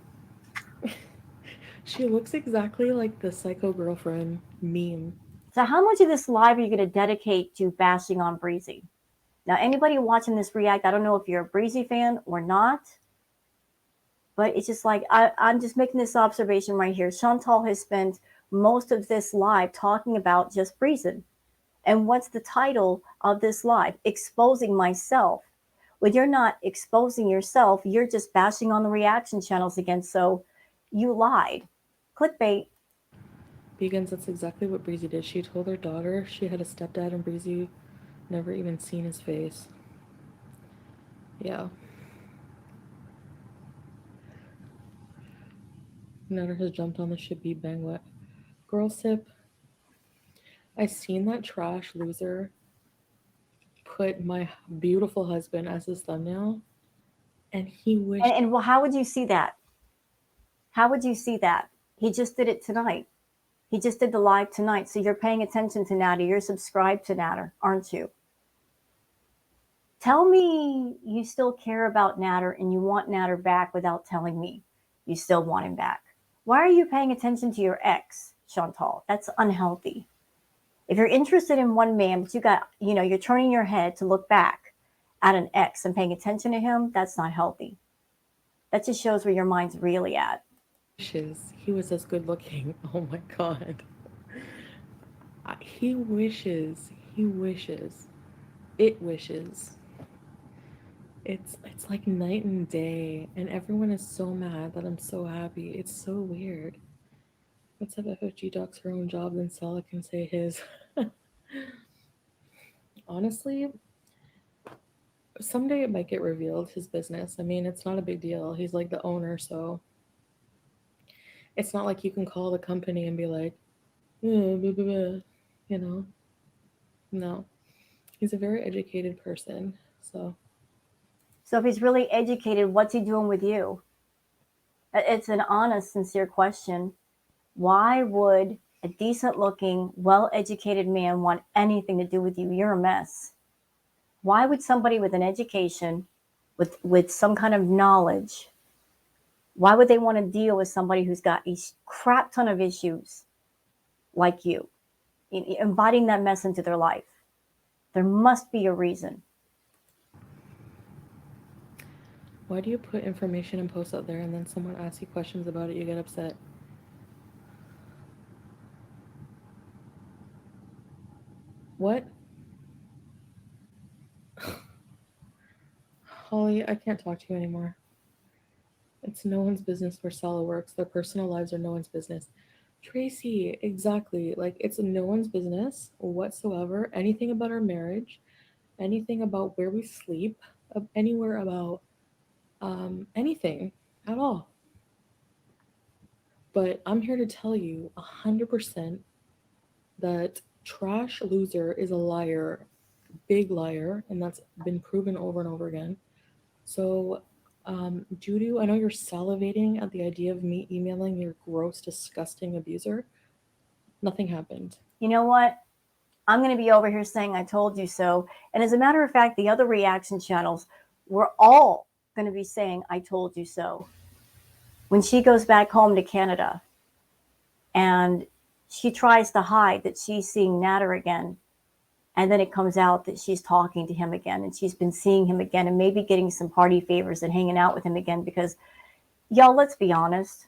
she looks exactly like the psycho girlfriend meme. So, how much of this live are you going to dedicate to bashing on Breezy? Now, anybody watching this react, I don't know if you're a Breezy fan or not, but it's just like I'm just making this observation right here. Chantal has spent most of this live talking about just Breezy. And what's the title of this live? Exposing myself. When you're not exposing yourself, you're just bashing on the reaction channels again. So you lied. Clickbait. Vegans, that's exactly what Breezy did. She told her daughter she had a stepdad and Breezy never even seen his face. Yeah. Nutter has jumped on the ship be bang wet. Girl sip, I seen that trash loser put my beautiful husband as his thumbnail, and he wished. And well, how would you see that? How would you see that? He just did it tonight. He just did the live tonight. So you're paying attention to Natter. You're subscribed to Natter, aren't you? Tell me you still care about Natter and you want Natter back without telling me you still want him back. Why are you paying attention to your ex, Chantal? That's unhealthy. If you're interested in one man, but you're turning your head to look back at an ex and paying attention to him, that's not healthy. That just shows where your mind's really at. Wishes he was as good looking. Oh my god. He wishes. He wishes. It wishes. It's like night and day, and everyone is so mad that I'm so happy. It's so weird. Let's have FFG docs her own job, then Salah can say his. Honestly, someday it might get revealed his business. I mean, it's not a big deal. He's like the owner, so it's not like you can call the company and be like, blah, blah, blah," you know. No, he's a very educated person. So So if he's really educated, what's he doing with you? It's an honest, sincere question. Why would a decent looking, well educated man want anything to do with you? You're a mess. Why would somebody with an education, with some kind of knowledge, why would they want to deal with somebody who's got a crap ton of issues like you, inviting that mess into their life? There must be a reason. why do you put information and posts out there and then someone asks you questions about it, you get upset? What? Holly, I can't talk to you anymore. It's no one's business where Sala works. Their personal lives are no one's business. Tracy, exactly. Like, it's no one's business whatsoever. Anything about our marriage, anything about where we sleep, anywhere about anything at all. But I'm here to tell you 100% that trash loser is a liar, big liar, and that's been proven over and over again. So, Judu, I know you're salivating at the idea of me emailing your gross, disgusting abuser. Nothing happened. You know what? I'm going to be over here saying I told you so. And as a matter of fact, the other reaction channels, we're all going to be saying I told you so. When she goes back home to Canada and she tries to hide that she's seeing Natter again, and then it comes out that she's talking to him again and she's been seeing him again and maybe getting some party favors and hanging out with him again because, y'all, let's be honest,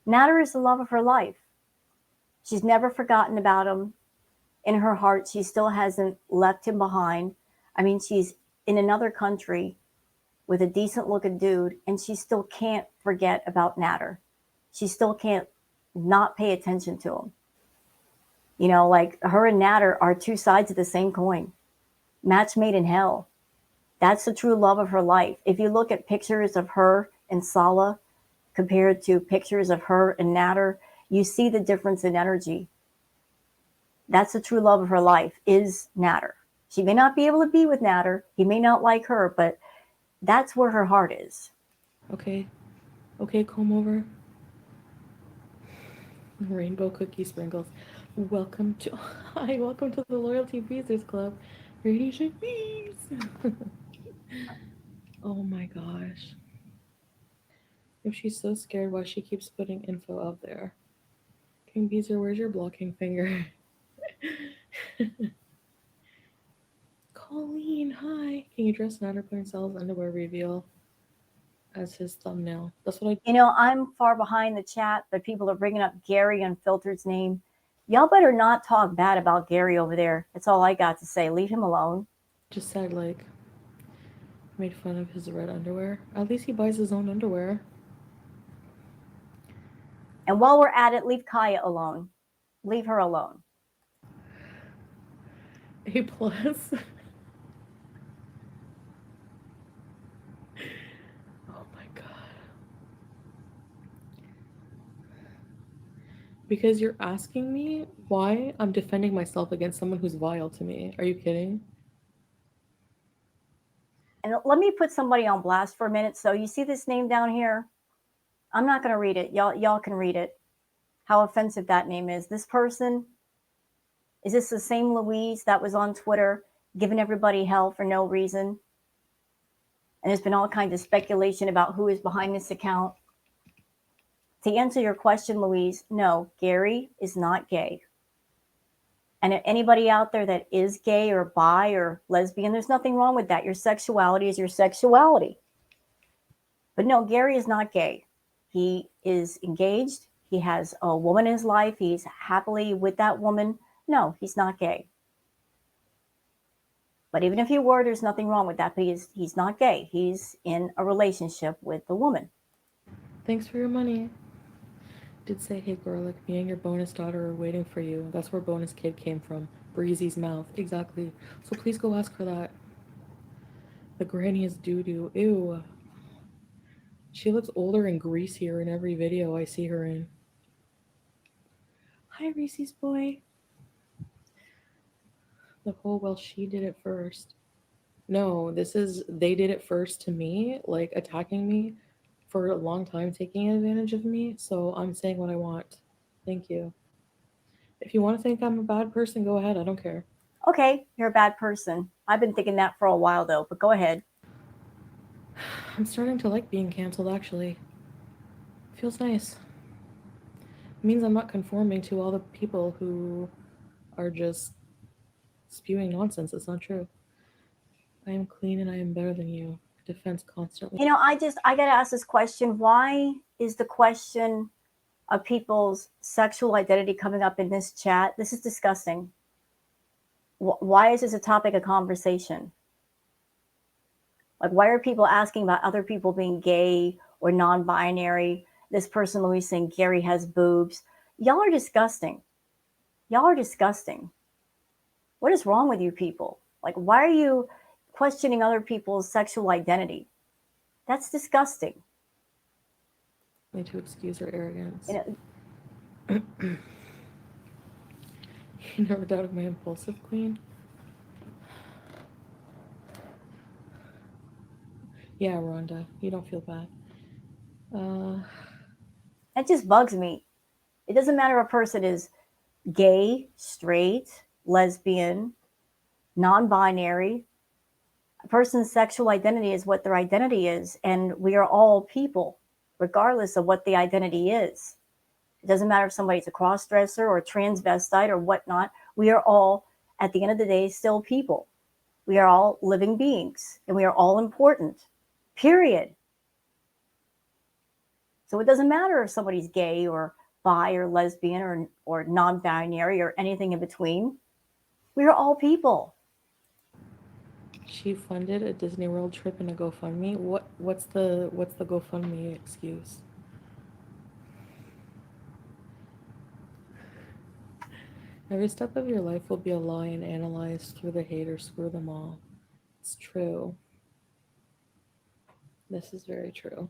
Natter is the love of her life. She's never forgotten about him. In her heart, she still hasn't left him behind. I mean, she's in another country with a decent looking dude, and she still can't forget about Natter. She still can't not pay attention to him. You know, like her and Natter are two sides of the same coin. Match made in hell. That's the true love of her life. If you look at pictures of her and Sala compared to pictures of her and Natter, you see the difference in energy. That's the true love of her life is Natter. She may not be able to be with Natter. He may not like her, but that's where her heart is. Okay. Okay, comb over. Rainbow cookie sprinkles. Welcome to hi, welcome to the Loyalty Beezers Club. Radiation bees. Oh my gosh. If she's so scared, why she keeps putting info out there? King Beezer, where's your blocking finger? Colleen, hi. Can you dress Natter putting Sal's underwear reveal as his thumbnail? That's what I. You know, I'm far behind the chat, but people are bringing up Gary Unfiltered's name. Y'all better not talk bad about Gary over there. That's all I got to say. Leave him alone. Just said, like, made fun of his red underwear. At least he buys his own underwear. And while we're at it, leave Kaya alone. Leave her alone. A plus. Oh my god. Because you're asking me why I'm defending myself against someone who's vile to me. Are you kidding? And let me put somebody on blast for a minute. So you see this name down here? I'm not going to read it. Y'all can read it. How offensive that name is. This person, is this the same Louise that was on Twitter giving everybody hell for no reason? And there's been all kinds of speculation about who is behind this account. To answer your question, Louise, no, Gary is not gay. And anybody out there that is gay or bi or lesbian, there's nothing wrong with that. Your sexuality is your sexuality. But no, Gary is not gay. He is engaged. He has a woman in his life. He's happily with that woman. No, he's not gay. But even if he were, there's nothing wrong with that. But he's not gay. He's in a relationship with the woman. Thanks for your money. Did say, hey girl, like me and your bonus daughter are waiting for you. That's where bonus kid came from. Breezy's mouth. Exactly. So please go ask her that. The granny is doo-doo. Ew. She looks older and greasier in every video I see her in. Hi, Reese's boy. The whole, well, she did it first. No, this is, they did it first to me, like attacking me for a long time, taking advantage of me. So I'm saying what I want. Thank you. If you want to think I'm a bad person, go ahead. I don't care. Okay, you're a bad person. I've been thinking that for a while though, but go ahead. I'm starting to like being canceled, actually. Feels nice. It means I'm not conforming to all the people who are just spewing nonsense. It's not true. I am clean and I am better than you. Defense constantly. You know, I got to ask this question. Why is the question of people's sexual identity coming up in this chat? This is disgusting. Why is this a topic of conversation? Like, why are people asking about other people being gay or non binary? This person always saying Gary has boobs. Y'all are disgusting. Y'all are disgusting. What is wrong with you people? Like, why are you questioning other people's sexual identity? That's disgusting. Me to excuse her arrogance. You know, You never doubted my impulsive queen? Yeah, Rhonda, you don't feel bad. that just bugs me. It doesn't matter if a person is gay, straight, lesbian, non binary. A person's sexual identity is what their identity is, and we are all people, regardless of what the identity is. It doesn't matter if somebody's a cross dresser or a transvestite or whatnot. We are all, at the end of the day, still people. We are all living beings, and we are all important, period. So it doesn't matter if somebody's gay or bi or lesbian or non binary or anything in between. We are all people. She funded a Disney World trip and a GoFundMe. What's the GoFundMe excuse? Every step of your life will be a lie and analyzed through the hate or screw them all. It's true. This is very true.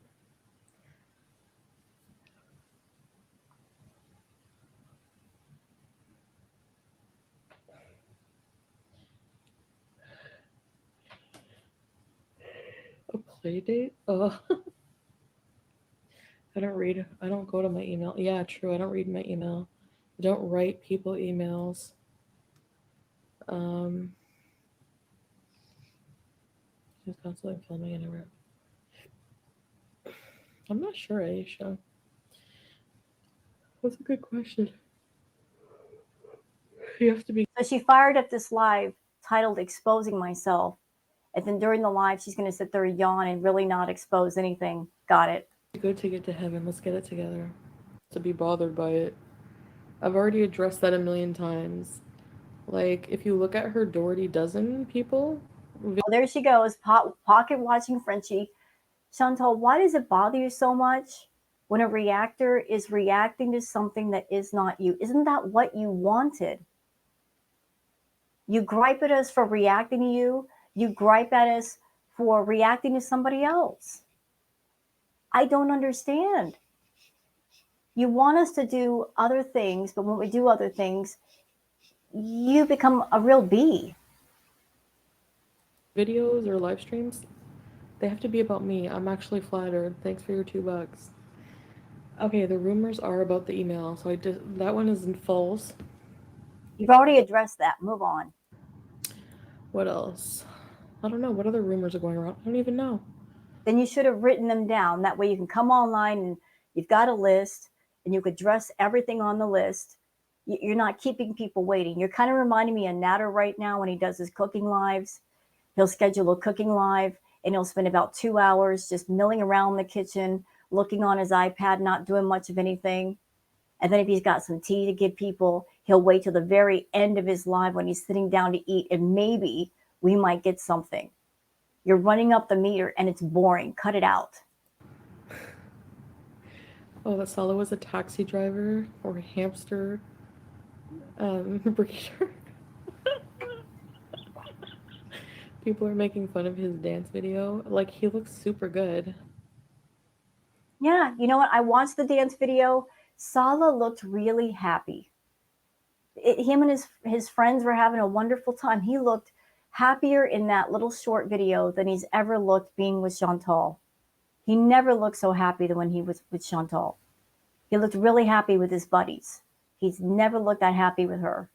A play date? Oh, I don't go to my email. Yeah, true. I don't read my email. I don't write people emails. Um, just constantly filming and everywhere. I'm not sure, Aisha. That's a good question. You have to be So she fired up this live titled Exposing Myself. And then during the live, she's going to sit there and yawn and really not expose anything. Got it. good to get to heaven. Let's get it together. To be bothered by it. I've already addressed that a million times. Like, if you look at her Doherty Dozen people, Oh, there she goes, pocket watching Frenchie. Chantal, why does it bother you so much when a reactor is reacting to something that is not you? Isn't that what you wanted? You gripe at us for reacting to you, you gripe at us for reacting to somebody else. I don't understand. You want us to do other things, but when we do other things, you become a real bee. videos or live streams, they have to be about me. I'm actually flattered. Thanks for your $2. Okay, the rumors are about the email, so that one isn't false. You've already addressed that. Move on. What else? I don't know. What other rumors are going around? I don't even know. Then you should have written them down. That way you can come online and you've got a list and you could address everything on the list. You're not keeping people waiting. You're kind of reminding me of Natter right now when he does his cooking lives. He'll schedule a cooking live and he'll spend about 2 hours just milling around the kitchen, looking on his iPad, not doing much of anything. And then if he's got some tea to give people, he'll wait till the very end of his live when he's sitting down to eat, and maybe we might get something. You're running up the meter and it's boring. Cut it out. Oh, that Sala was a taxi driver or a hamster breeder. People are making fun of his dance video. Like, he looks super good. Yeah, you know what? I watched the dance video. Sala looked really happy. Him and his friends were having a wonderful time. He looked happier in that little short video than he's ever looked being with Chantal. He never looked so happy than when he was with Chantal. He looked really happy with his buddies. He's never looked that happy with her.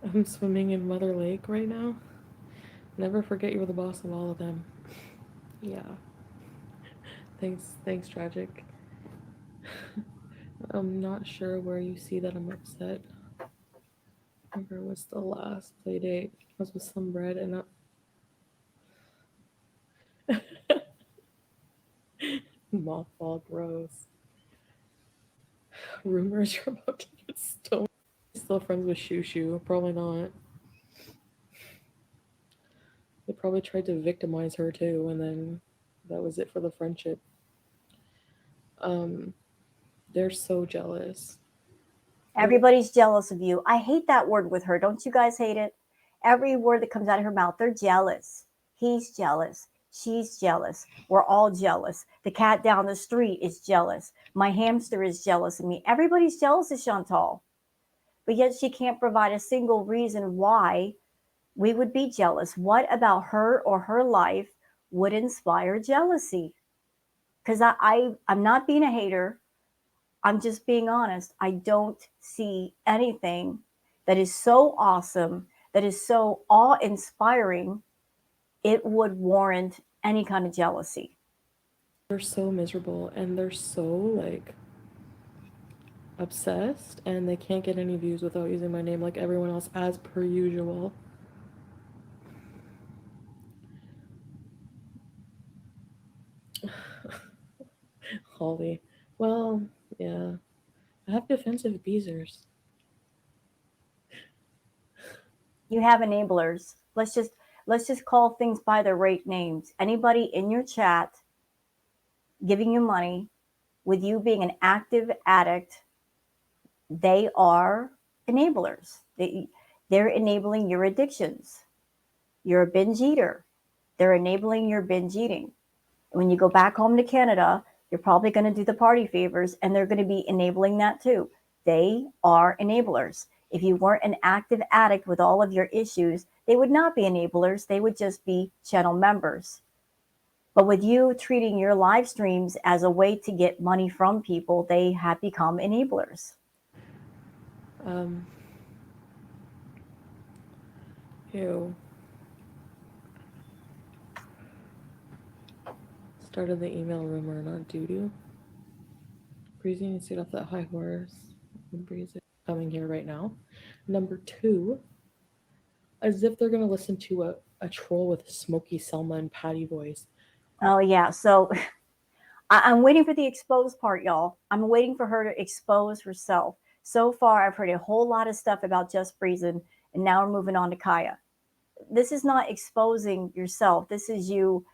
I'm swimming in Mother Lake right now. Never forget you're the boss of all of them. Yeah. Thanks, Tragic. I'm not sure where you see that I'm upset. Remember, was the last play date? I was with some bread and a mothball gross. Rumors you're about to get stoned. still friends with Shoo Shoo. Probably not. They probably tried to victimize her too, and then that was it for the friendship. Um, they're so jealous. They're Everybody's jealous of you. I hate that word with her. Don't you guys hate it? Every word that comes out of her mouth, they're jealous. He's jealous. She's jealous. We're all jealous. The cat down the street is jealous. My hamster is jealous of me. Everybody's jealous of Chantal. But yet she can't provide a single reason why we would be jealous. What about her or her life would inspire jealousy? Because I'm not being a hater. I'm just being honest. I don't see anything that is so awesome, that is so awe inspiring, it would warrant any kind of jealousy. so miserable, and they're so like obsessed, and they can't get any views without using my name like everyone else, as per usual. Holly. Well, yeah. I have defensive beezers. You have enablers. Let's just call things by their right names. Anybody in your chat giving you money with you being an active addict, they are enablers. They're enabling your addictions. You're a binge eater. They're enabling your binge eating. When you go back home to Canada, you're probably going to do the party favors and they're going to be enabling that too. They are enablers. If you weren't an active addict with all of your issues, they would not be enablers. They would just be channel members. But with you treating your live streams as a way to get money from people, they have become enablers. Um, Ew. Started the email rumor, not doo doo. Breezy needs to get off that high horse. Breezy coming here right now. Number two, as if they're gonna listen to a troll with a smoky Selma and Patty voice. Oh, yeah. So I'm waiting for the exposed part, y'all. I'm waiting for her to expose herself. So far, I've heard a whole lot of stuff about Just Breezing, and now we're moving on to Kaya. This is not exposing yourself. This is you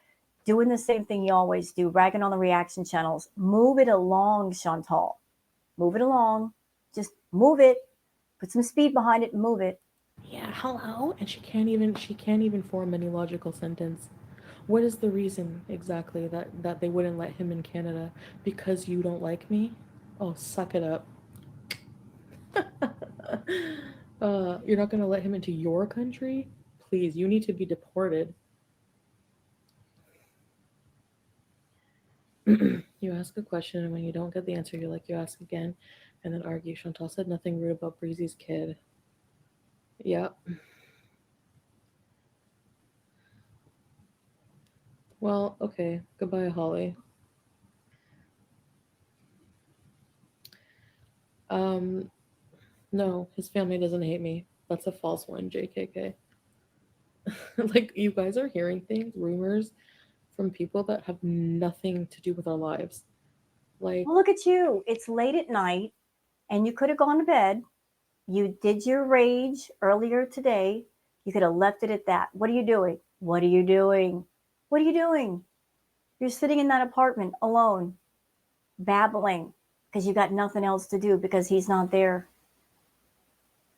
doing the same thing you always do, ragging on the reaction channels. Move it along, Chantal. Move it along. Just move it. Put some speed behind it and move it. Yeah, hello, and she can't even form any logical sentence. What is the reason exactly that they wouldn't let him in Canada? Because you don't like me? Oh, suck it up. You're not gonna let him into your country? Please, you need to be deported. You ask a question, and when you don't get the answer, you're like, you ask again, and then argue. Chantal said nothing rude about Breezy's kid. Yeah. Well, okay. Goodbye, Holly. Um, no, his family doesn't hate me. That's a false one, JKK. Like, you guys are hearing things, rumors from people that have nothing to do with our lives. Like, Well, look at you. It's late at night, and you could have gone to bed. You did your rage earlier today. You could have left it at that. What are you doing? What are you doing? What are you doing? You're sitting in that apartment alone, babbling because you got nothing else to do because he's not there.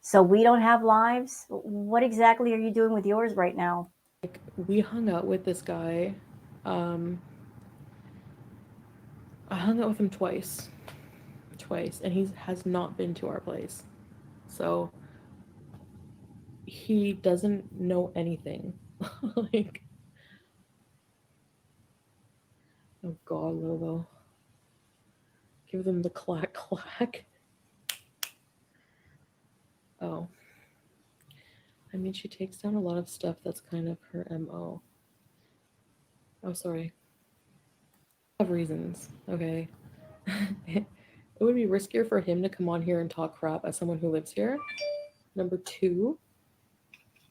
So we don't have lives. What exactly are you doing with yours right now? we hung out with this guy. Um, I hung out with him twice, and he has not been to our place. So he doesn't know anything. Like, oh God, Lobo. Give them the clack clack. Oh, I mean, she takes down a lot of stuff. That's kind of her MO. Oh, sorry. I have reasons, okay? It would be riskier for him to come on here and talk crap as someone who lives here. Number two,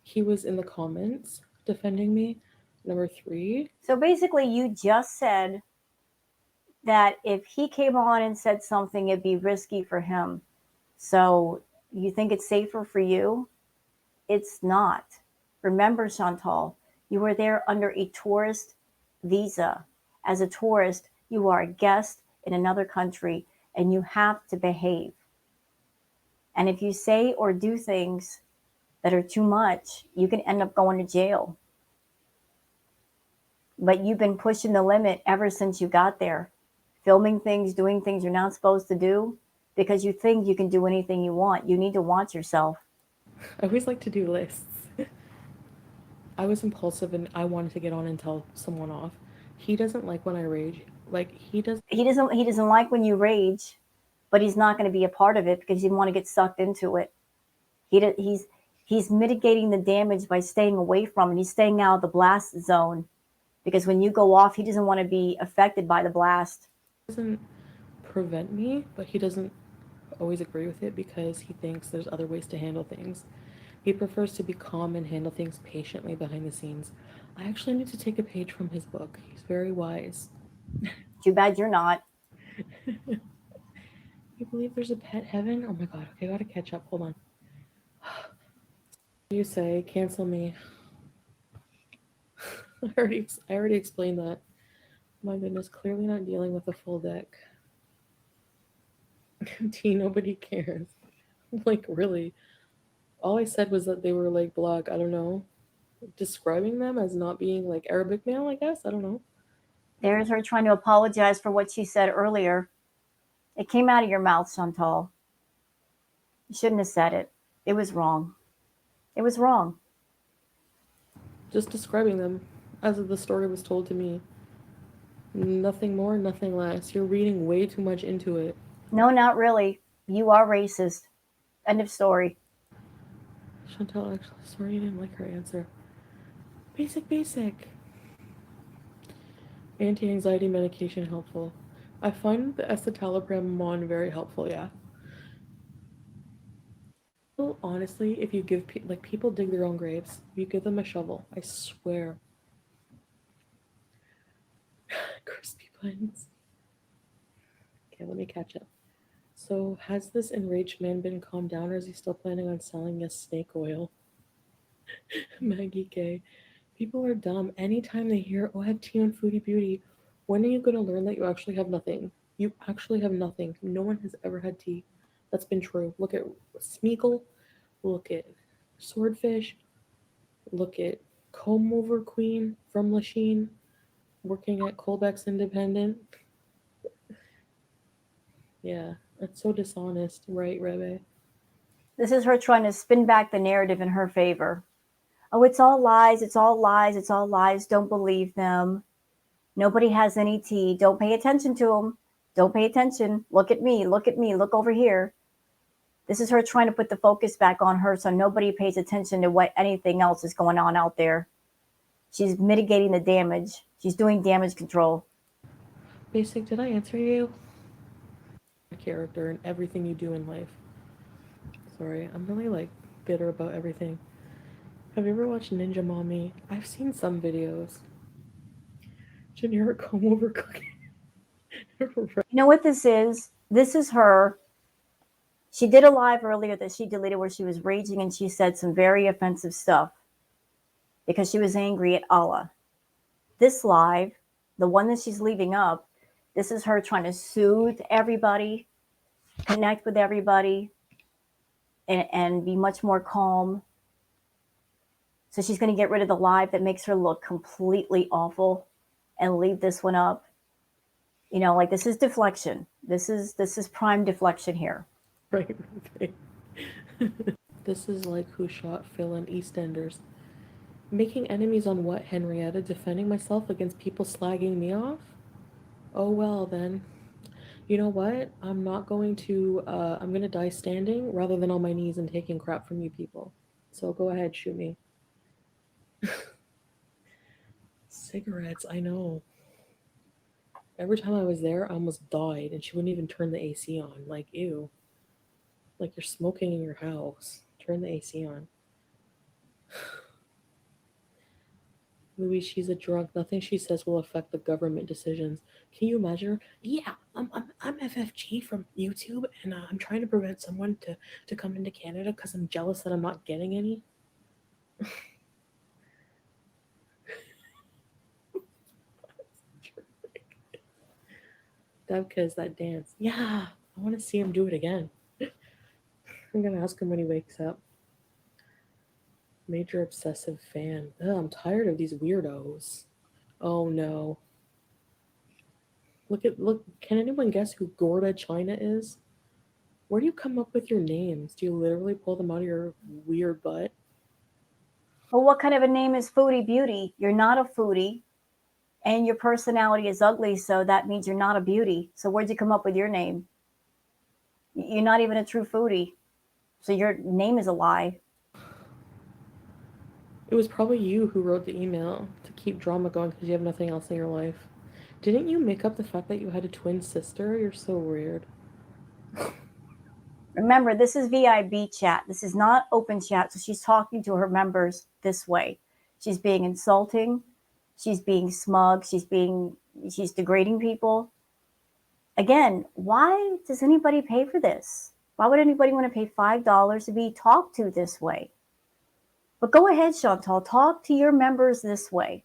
he was in the comments defending me. Number three, So basically, you just said that if he came on and said something, it'd be risky for him. So You think it's safer for you? It's not. Remember, Chantal, you were there under a tourist visa. As a tourist, you are a guest in another country and you have to behave. And if you say or do things that are too much, you can end up going to jail. But you've been pushing the limit ever since you got there, filming things, doing things you're not supposed to do because you think you can do anything you want. You need to watch yourself. I always like to do lists. I was impulsive and I wanted to get on and tell someone off. He doesn't like when I rage. Like he does. He doesn't like when you rage, but he's not going to be a part of it because he doesn't want to get sucked into it. He's mitigating the damage by staying away from it. He's staying out of the blast zone because when you go off, he doesn't want to be affected by the blast. Doesn't prevent me, but he doesn't always agree with it because he thinks there's other ways to handle things. He prefers to be calm and handle things patiently behind the scenes. I actually need to take a page from his book. He's very wise. Too bad you're not. You believe there's a pet heaven? Oh my god, okay, I gotta catch up. Hold on. You say, cancel me. I already explained that. My goodness, clearly not dealing with a full deck. T, nobody cares. Like, really. All I said was that they were like black, I don't know. Describing them as not being like Arabic male, I guess. I don't know. There's her trying to apologize for what she said earlier. It came out of your mouth, Chantal. You shouldn't have said it. It was wrong. It was wrong. Just describing them as the story was told to me. Nothing more, nothing less. You're reading way too much into it. No, not really. You are racist. End of story. Chantal, actually, sorry you didn't like her answer. Basic, basic. Anti anxiety medication helpful. I find the escitalopram mon very helpful, yeah. Well, honestly, if you give like people dig their own graves, if you give them a shovel, I swear. Crispy buns. Okay, let me catch up. So, has this enraged man been calmed down, or is he still planning on selling us snake oil? Maggie K. People are dumb. Anytime they hear, oh, I have tea on Foodie Beauty, when are you going to learn that you actually have nothing? You actually have nothing. No one has ever had tea. That's been true. Look at Smeagol, look at Swordfish, look at Comb Over Queen from Lachine, working at Colbeck's Independent. Yeah, that's so dishonest, right, Rebe? This is her trying to spin back the narrative in her favor. Oh, it's all lies. It's all lies. It's all lies. Don't believe them. Nobody has any tea. Don't pay attention to them. Don't pay attention. Look at me. Look at me. Look over here. This is her trying to put the focus back on her so nobody pays attention to what anything else is going on out there. She's mitigating the damage. She's doing damage control. Basic, did I answer you? Character and everything you do in life. Sorry, I'm really like bitter about everything. Have you ever watched Ninja Mommy? I've seen some videos. Generic comb over cooking. You know what this is? This is her. She did a live earlier that she deleted where she was raging and she said some very offensive stuff because she was angry at Allah. This live, the one that she's leaving up, this is her trying to soothe everybody, connect with everybody, and be much more calm. So she's going to get rid of the live that makes her look completely awful and leave this one up. You know, like this is deflection. This is prime deflection here. Right. This is like who shot Phil in EastEnders. Making enemies on what, Henrietta? Defending myself against people slagging me off? Oh well then. You know what? I'm gonna die standing rather than on my knees and taking crap from you people. So go ahead, shoot me. Cigarettes, I know. Every time I was there, I almost died, and she wouldn't even turn the AC on. Like, ew. Like you're smoking in your house. Turn the AC on. Louis, she's a drunk. Nothing she says will affect the government decisions. Can you imagine her? Yeah, I'm FFG from YouTube, and I'm trying to prevent someone to come into Canada because I'm jealous that I'm not getting any. Devka that dance. Yeah, I want to see him do it again. I'm gonna ask him when he wakes up. Major obsessive fan. Ugh, I'm tired of these weirdos. Oh no. Look. Can anyone guess who Gorda China is? Where do you come up with your names? Do you literally pull them out of your weird butt? Well, what kind of a name is Foodie Beauty? You're not a foodie, and your personality is ugly, so that means you're not a beauty. So where'd you come up with your name? You're not even a true foodie, so your name is a lie. It was probably you who wrote the email to keep drama going because you have nothing else in your life. Didn't you make up the fact that you had a twin sister? You're so weird. Remember, this is VIB chat. This is not open chat, so she's talking to her members this way. She's being insulting. She's being smug. She's degrading people. Again, why does anybody pay for this? Why would anybody want to pay $5 to be talked to this way? But go ahead, Chantal, talk to your members this way.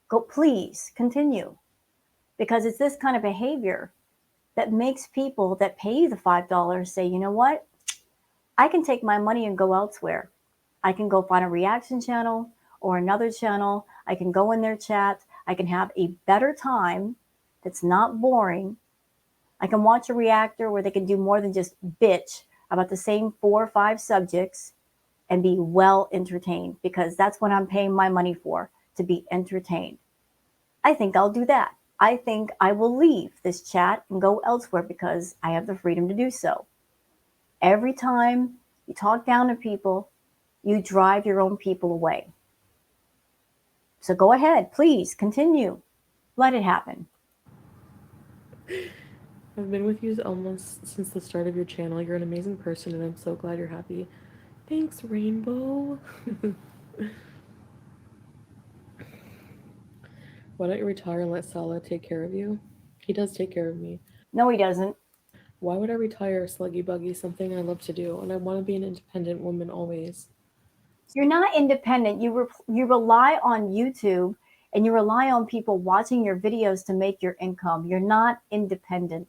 Go, please continue, because it's this kind of behavior that makes people that pay you the $5 say, you know what? I can take my money and go elsewhere. I can go find a reaction channel or another channel. I can go in their chat. I can have a better time that's not boring. I can watch a reactor where they can do more than just bitch about the same 4 or 5 subjects and be well entertained, because that's what I'm paying my money for, to be entertained. I think I'll do that. I think I will leave this chat and go elsewhere because I have the freedom to do so. Every time you talk down to people, you drive your own people away. So go ahead, please continue. Let it happen. I've been with you almost since the start of your channel. You're an amazing person, and I'm so glad you're happy. Thanks, Rainbow. Why don't you retire and let Salah take care of you? He does take care of me. No, he doesn't. Why would I retire, sluggy buggy? Something I love to do, and I want to be an independent woman always. You're not independent. You rely on YouTube and you rely on people watching your videos to make your income. You're not independent.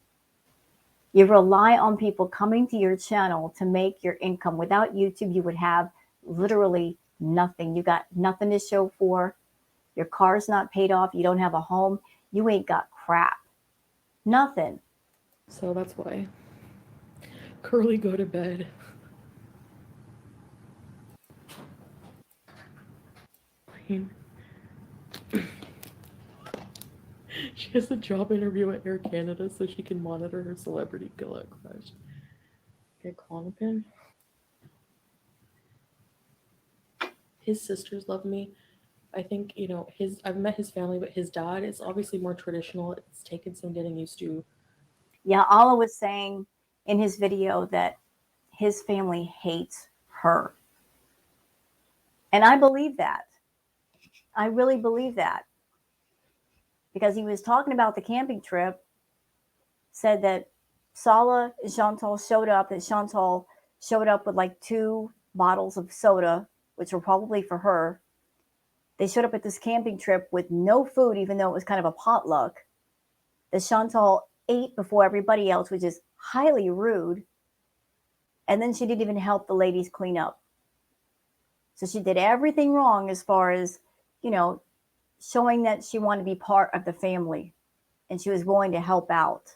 You rely on people coming to your channel to make your income. Without YouTube, you would have literally nothing. You got nothing to show for. Your car's not paid off. You don't have a home. You ain't got crap. Nothing. So that's why. Curly, go to bed. She has a job interview at Air Canada so she can monitor her celebrity killer crush. Get Clonopin. His sisters love me. I think, I've met his family, but his dad is obviously more traditional. It's taken some getting used to. Yeah, Allah was saying in his video that his family hates her. And I believe that. I really believe that, because he was talking about the camping trip, said that Sala and Chantal showed up, that Chantal showed up with like 2 bottles of soda, which were probably for her. They showed up at this camping trip with no food, even though it was kind of a potluck. That Chantal ate before everybody else, which is highly rude. And then she didn't even help the ladies clean up. So she did everything wrong as far as, you know, showing that she wanted to be part of the family and she was willing to help out.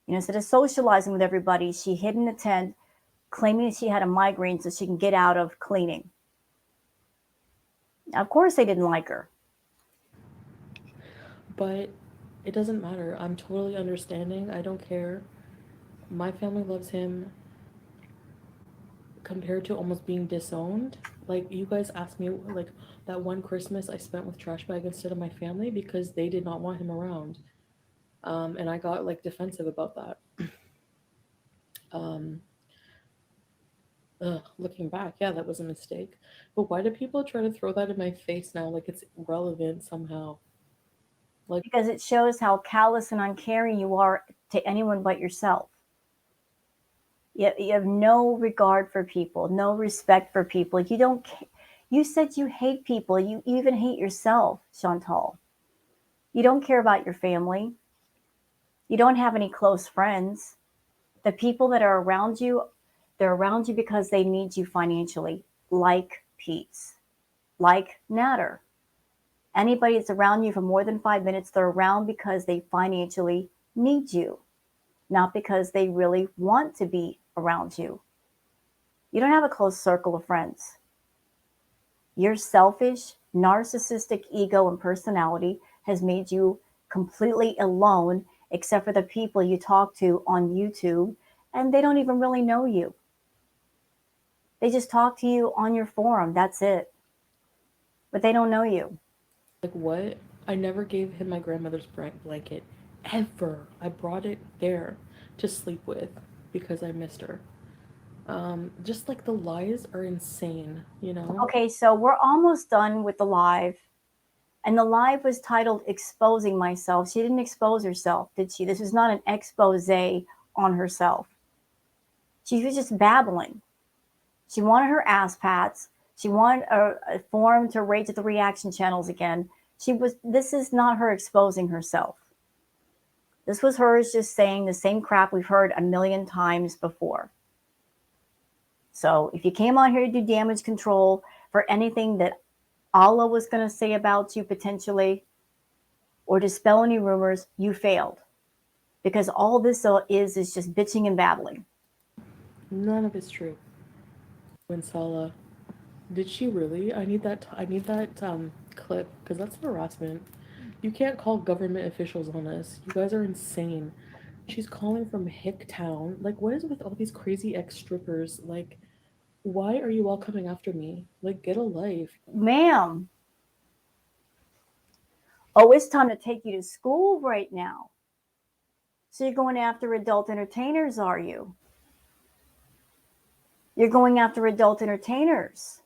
Instead of socializing with everybody, she hid in a tent, claiming she had a migraine so she can get out of cleaning. Now, of course, they didn't like her. But it doesn't matter. I'm totally understanding. I don't care. My family loves him compared to almost being disowned. Like, you guys asked me, like, that one Christmas I spent with Trash Bag instead of my family because they did not want him around. And I got, like, defensive about that. Um, Ugh, looking back, yeah, that was a mistake. But why do people try to throw that in my face now like it's relevant somehow? Like, because it shows how callous and uncaring you are to anyone but yourself. You have no regard for people, no respect for people. You don't. You said you hate people. You even hate yourself, Chantal. You don't care about your family. You don't have any close friends. The people that are around you, they're around you because they need you financially, like Pete's, like Natter. Anybody that's around you for more than 5 minutes, they're around because they financially need you, not because they really want to be around you. You don't have a close circle of friends. Your selfish, narcissistic ego and personality has made you completely alone, except for the people you talk to on YouTube, and they don't even really know you. They just talk to you on your forum. That's it. But they don't know you. what? I never gave him my grandmother's blanket. Ever. I brought it there to sleep with because I missed her. Just like the lies are insane, you know? Okay, so we're almost done with the live. And the live was titled Exposing Myself. She didn't expose herself, did she? This was not an expose on herself. She was just babbling. She wanted her ass pats. She wanted a forum to rate at the reaction channels again. This is not her exposing herself. This was hers just saying the same crap we've heard a million times before. So if you came on here to do damage control for anything that Allah was going to say about you potentially, or dispel any rumors, you failed. Because all this is just bitching and babbling. None of it's true. When Sala, did she really? I need that clip because that's harassment. You can't call government officials on us. You guys are insane. She's calling from Hicktown. Like, what is with all these crazy ex strippers? Like, why are you all coming after me? Like, get a life. Ma'am, oh, it's time to take you to school right now. So you're going after adult entertainers, are you? You're going after adult entertainers.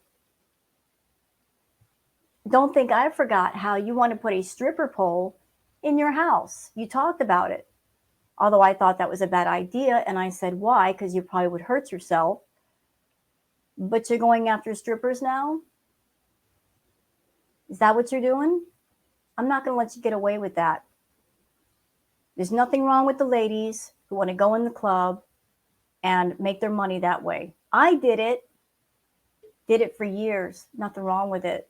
Don't think I forgot how you want to put a stripper pole in your house. You talked about it. Although I thought that was a bad idea, and I said why, because you probably would hurt yourself. But you're going after strippers now? Is that what you're doing? I'm not going to let you get away with that. There's nothing wrong with the ladies who want to go in the club and make their money that way. I did it for years. Nothing wrong with it.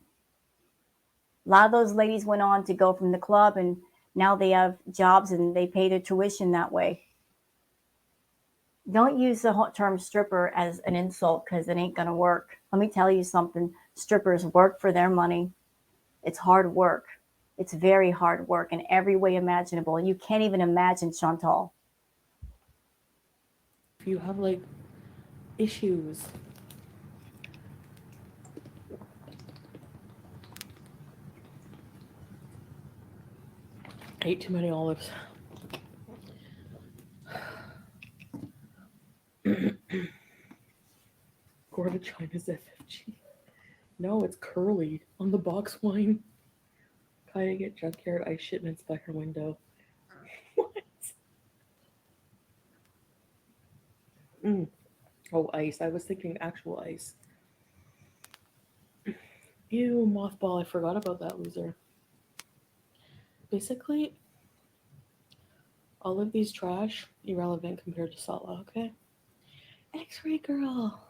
A lot of those ladies went on to go from the club and now they have jobs and they pay their tuition that way. Don't use the term stripper as an insult because it ain't going to work. Let me tell you something. Strippers work for their money. It's hard work. It's very hard work in every way imaginable. You can't even imagine, Chantal. If you have like issues, I ate too many olives. Gorda China's FFG. No, it's Curly on the box wine. Kaya get junkyard ice shipments by her window. What? Mm. Oh, ice. I was thinking actual ice. Ew, mothball. I forgot about that loser. Basically, all of these trash, irrelevant compared to Sala, okay? X-ray girl.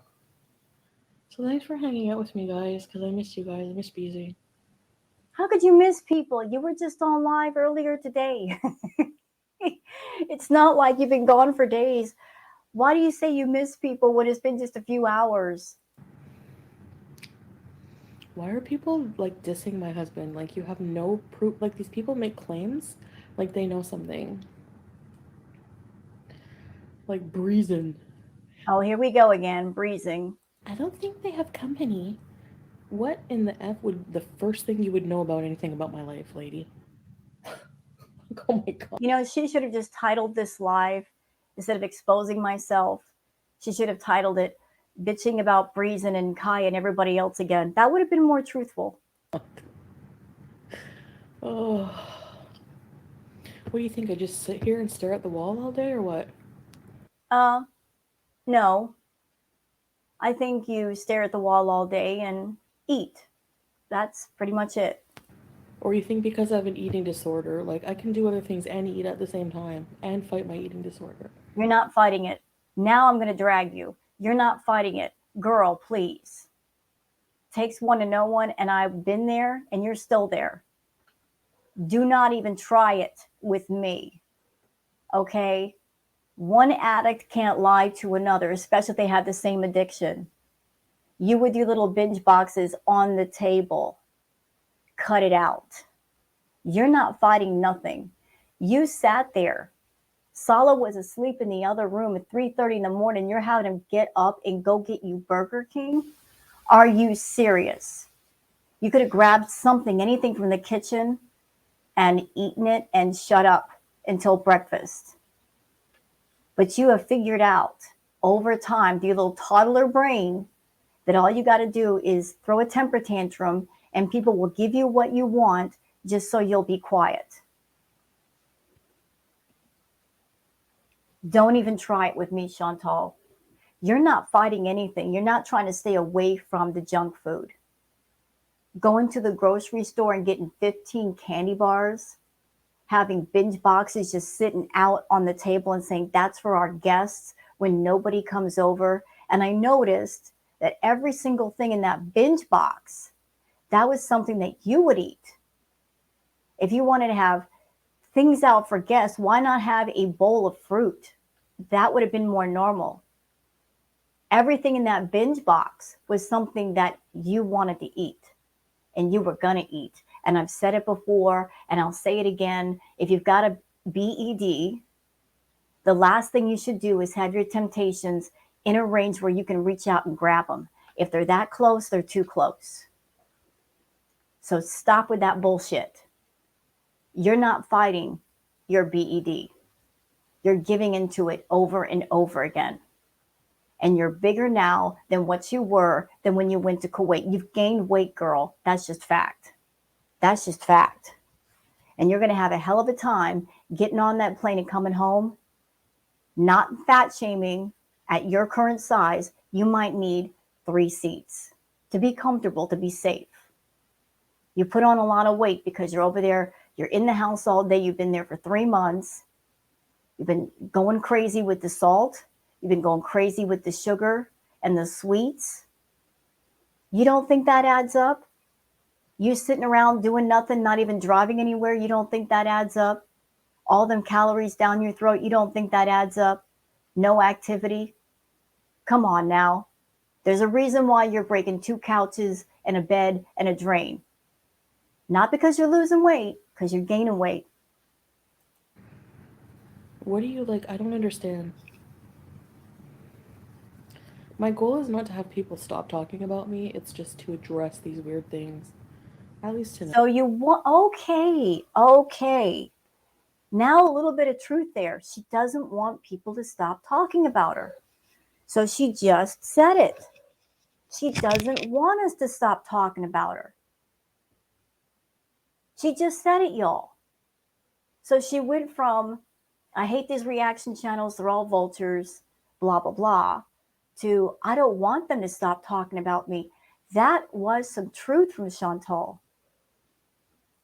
So thanks for hanging out with me, guys, because I missed you guys. I miss Beezy. How could you miss people? You were just on live earlier today. It's not like you've been gone for days. Why do you say you miss people when it's been just a few hours? Why are people like dissing my husband? Like you have no proof. Like these people make claims, like they know something. Like Breezin. Oh, here we go again, breezing. I don't think they have company. What in the F would the first thing you would know about anything about my life, lady? Oh my god. You know, she should have just titled this live instead of exposing myself. She should have titled it bitching about Breezen and Kai and everybody else again. That would have been more truthful. Oh, what do you think? I just sit here and stare at the wall all day, or what? Uh, no, I think you stare at the wall all day and eat. That's pretty much it. Or you think because I have an eating disorder, like I can do other things and eat at the same time and fight my eating disorder? You're not fighting it. Now I'm going to drag you. You're not fighting it. Girl, please. Takes one to know one, and I've been there, and you're still there. Do not even try it with me, okay? One addict can't lie to another, especially if they have the same addiction. You with your little binge boxes on the table, cut it out. You're not fighting nothing. You sat there. Sala was asleep in the other room at 3:30 in the morning. You're having him get up and go get you Burger King? Are you serious? You could have grabbed something, anything from the kitchen, and eaten it and shut up until breakfast. But you have figured out over time, through your little toddler brain, that all you got to do is throw a temper tantrum and people will give you what you want just so you'll be quiet. Don't even try it with me, Chantal. You're not fighting anything. You're not trying to stay away from the junk food. Going to the grocery store and getting 15 candy bars, having binge boxes just sitting out on the table and saying that's for our guests when nobody comes over. And I noticed that every single thing in that binge box, that was something that you would eat. If you wanted to have things out for guests, why not have a bowl of fruit? That would have been more normal. Everything in that binge box was something that you wanted to eat and you were going to eat. And I've said it before and I'll say it again. If you've got a BED, the last thing you should do is have your temptations in a range where you can reach out and grab them. If they're that close, they're too close. So stop with that bullshit. You're not fighting your BED. You're giving into it over and over again. And you're bigger now than what you were than when you went to Kuwait. You've gained weight, girl. That's just fact. That's just fact. And you're going to have a hell of a time getting on that plane and coming home. Not fat shaming. At your current size, you might need 3 seats to be comfortable, to be safe. You put on a lot of weight because you're over there, you're in the house all day, you've been there for 3 months, you've been going crazy with the salt, you've been going crazy with the sugar and the sweets. You don't think that adds up? You sitting around doing nothing, not even driving anywhere, you don't think that adds up? All them calories down your throat, you don't think that adds up? No activity? Come on now. There's a reason why you're breaking 2 couches and a bed and a drain. Not because you're losing weight, because you're gaining weight. What do you like? I don't understand. My goal is not to have people stop talking about me, it's just to address these weird things. At least to know. So you want, okay, okay. Now a little bit of truth there. She doesn't want people to stop talking about her. So she just said it. She doesn't want us to stop talking about her. She just said it, y'all. So she went from, I hate these reaction channels, they're all vultures, blah, blah, blah, to, I don't want them to stop talking about me. That was some truth from Chantal.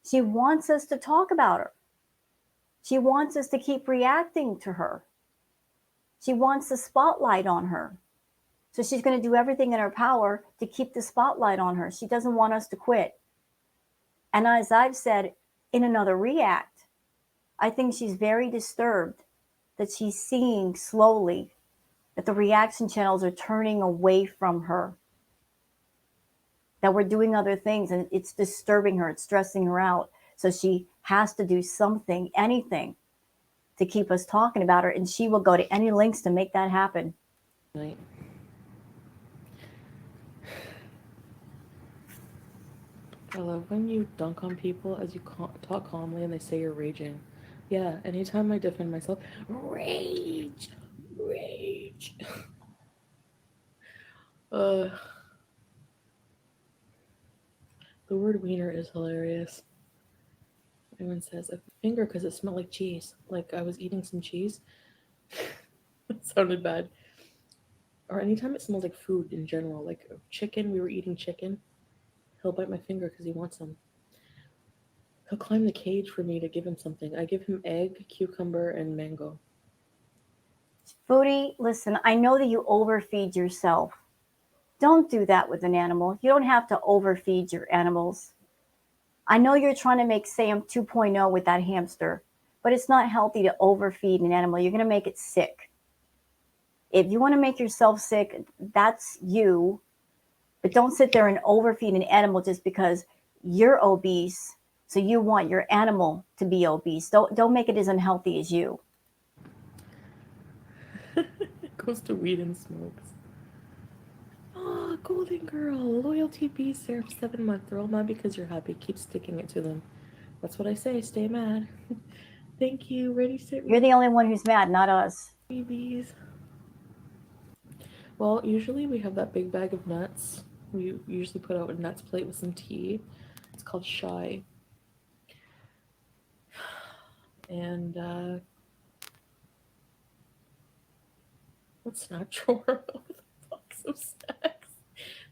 She wants us to talk about her. She wants us to keep reacting to her. She wants the spotlight on her. So she's going to do everything in her power to keep the spotlight on her. She doesn't want us to quit. And as I've said in another react, I think she's very disturbed that she's seeing slowly that the reaction channels are turning away from her, that we're doing other things and it's disturbing her, it's stressing her out. So she has to do something, anything to keep us talking about her. And she will go to any lengths to make that happen. Night. I love when you dunk on people as you talk calmly and they say you're raging. Yeah, anytime I defend myself, rage, rage. Uh, the word wiener is hilarious. Everyone says a finger because it smelled like cheese. Like I was eating some cheese. It sounded bad. Or anytime it smells like food in general, like chicken, we were eating chicken. He'll bite my finger because he wants some. He'll climb the cage for me to give him something. I give him egg, cucumber, and mango. Foodie, listen, I know that you overfeed yourself. Don't do that with an animal. You don't have to overfeed your animals. I know you're trying to make Sam 2.0 with that hamster, but it's not healthy to overfeed an animal. You're going to make it sick. If you want to make yourself sick, that's you. But don't sit there and overfeed an animal just because you're obese. So you want your animal to be obese. Don't make it as unhealthy as you. Goes to weed and smokes. Oh, golden girl, loyalty bee serve 7 month. They're all mad because you're happy. Keep sticking it to them. That's what I say. Stay mad. Thank you. Ready, sit, You're the only one who's mad, not us. babies. Well, usually we have that big bag of nuts. We usually put out a nuts plate with some tea. It's called Shy. And what snack drawer with a box of snacks?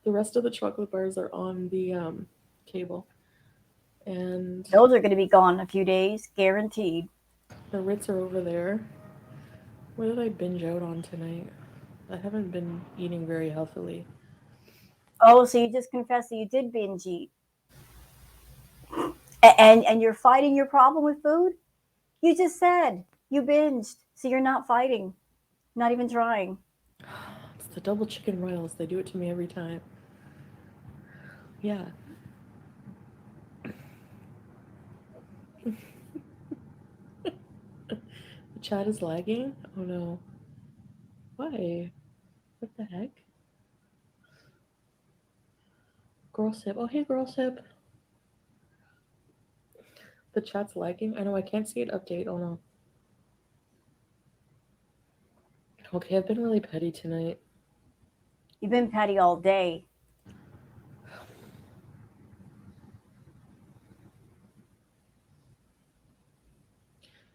The rest of the chocolate bars are on the table. And Those are going to be gone in a few days, guaranteed. the Ritz are over there. What did I binge out on tonight? I haven't been eating very healthily. Oh, so you just confessed that you did binge eat. And you're fighting your problem with food? You just said you binged, so you're not fighting, not even trying. It's the double chicken royals. They do it to me every time. Yeah. The chat is lagging? Oh no. Why? What the heck? Girl Sip. Oh, hey, Girl Sip. The chat's lagging. I know I can't see it update. Oh no. Okay, I've been really petty tonight. You've been petty all day.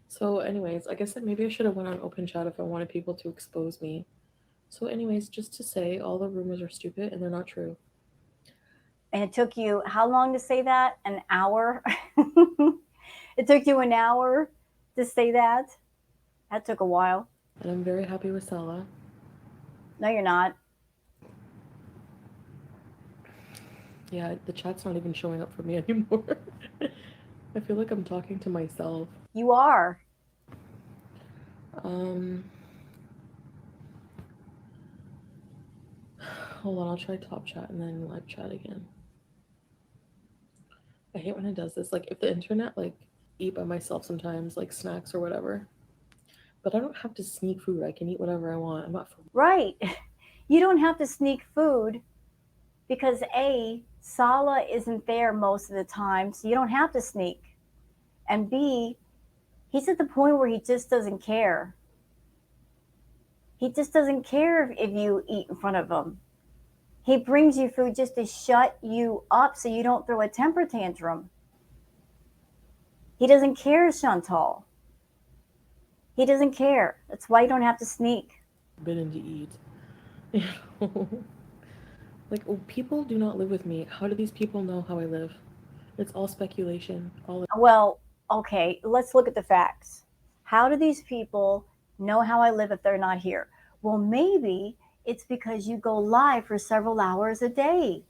So, anyways, I guess that maybe I should have went on open chat if I wanted people to expose me. So, anyways, just to say, all the rumors are stupid and they're not true. And it took you how long to say that? An hour? It took you an hour to say that? That took a while. And I'm very happy with Salah. No, you're not. Yeah, the chat's not even showing up for me anymore. I feel like I'm talking to myself. You are. Um, Hold on, I'll try top chat and then live chat again. I hate when it does this. Like, if the internet, like, eat by myself sometimes, like snacks or whatever. But I don't have to sneak food. I can eat whatever I want. I'm not. Right. You don't have to sneak food because A, Sala isn't there most of the time, so you don't have to sneak. And B, he's at the point where he just doesn't care. He just doesn't care if you eat in front of him. He brings you food just to shut you up so you don't throw a temper tantrum. He doesn't care, Chantal. He doesn't care. That's why you don't have to sneak. Forbidden to eat. You know? Like, oh, people do not live with me. How do these people know how I live? It's all speculation. All. Well, okay, let's look at the facts. How do these people know how I live if they're not here? Well, maybe it's because you go live for several hours a day.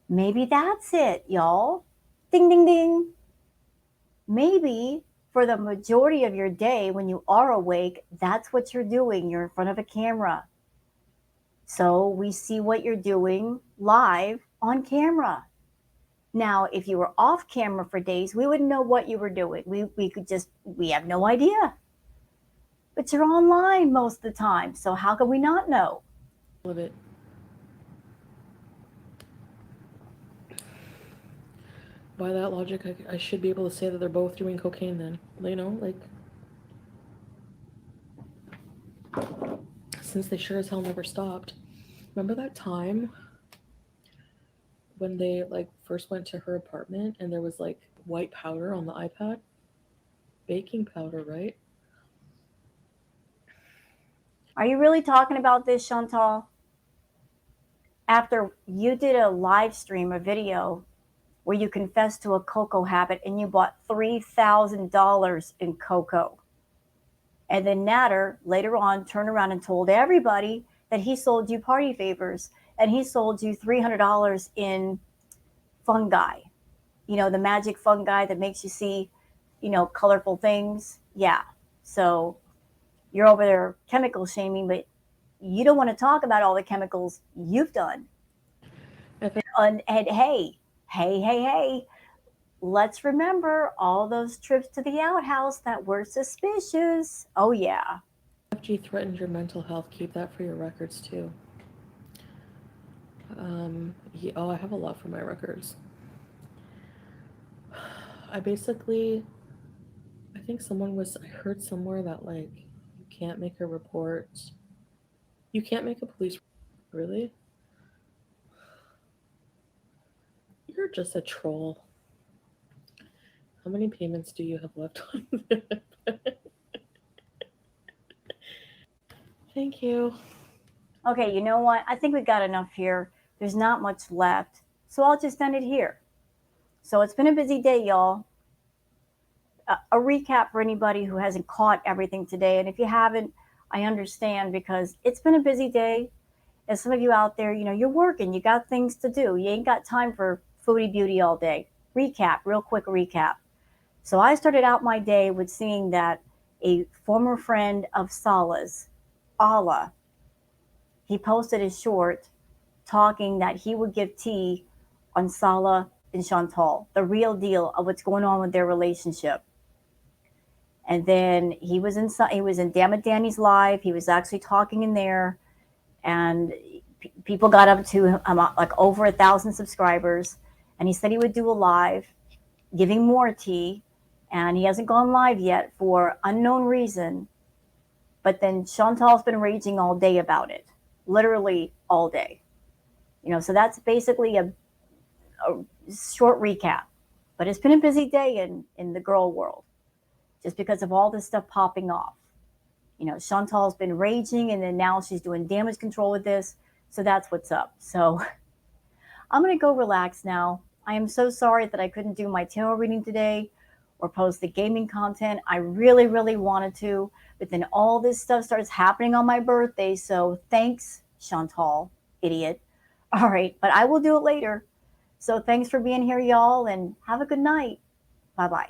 Maybe that's it, y'all. Ding, ding, ding. Maybe for the majority of your day, when you are awake, that's what you're doing. You're in front of a camera. So we see what you're doing live on camera. Now, if you were off camera for days, we wouldn't know what you were doing. We have no idea. But you're online most of the time, so how can we not know? Of it. By that logic, I should be able to say that they're both doing cocaine then. You know, like. Since they sure as hell never stopped. Remember that time when they like first went to her apartment and there was like white powder on the iPad? Baking powder, right? Are you really talking about this, Chantal? After you did a live stream, a video, where you confessed to a cocoa habit and you bought $3,000 in cocoa. And then Natter later on turned around and told everybody that he sold you party favors and he sold you $300 in fungi. You know, the magic fungi that makes you see, colorful things. Yeah. So you're over there chemical shaming, but you don't want to talk about all the chemicals you've done. If And hey, let's remember all those trips to the outhouse that were suspicious. Oh, yeah. FG threatened your mental health, keep that for your records too. I have a lot for my records. I basically, I think I heard somewhere that like, you can't make a report. You can't make a police. Really? You're just a troll. How many payments do you have left on this? Thank you. Okay, you know what? I think we got enough here. There's not much left. So I'll just end it here. So it's been a busy day, y'all. A recap for anybody who hasn't caught everything today. And if you haven't, I understand because it's been a busy day. And some of you out there, you're working, you got things to do. You ain't got time for foodie beauty all day. Recap, real quick recap. So I started out my day with seeing that a former friend of Salah's, Allah, he posted a short talking that he would give tea on Salah and Chantal, the real deal of what's going on with their relationship. And then he was in Damn It Danny's live. He was actually talking in there, and people got up to him like over 1,000 subscribers. And he said he would do a live, giving more tea, and he hasn't gone live yet for unknown reason. But then Chantal's been raging all day about it, literally all day. So that's basically a short recap. But it's been a busy day in the girl world, just because of all this stuff popping off. Chantal's been raging, and then now she's doing damage control with this. So that's what's up. So I'm going to go relax now. I am so sorry that I couldn't do my tarot reading today or post the gaming content. I really, really wanted to, but then all this stuff starts happening on my birthday. So thanks, Chantal, idiot. All right, but I will do it later. So thanks for being here, y'all, and have a good night. Bye bye.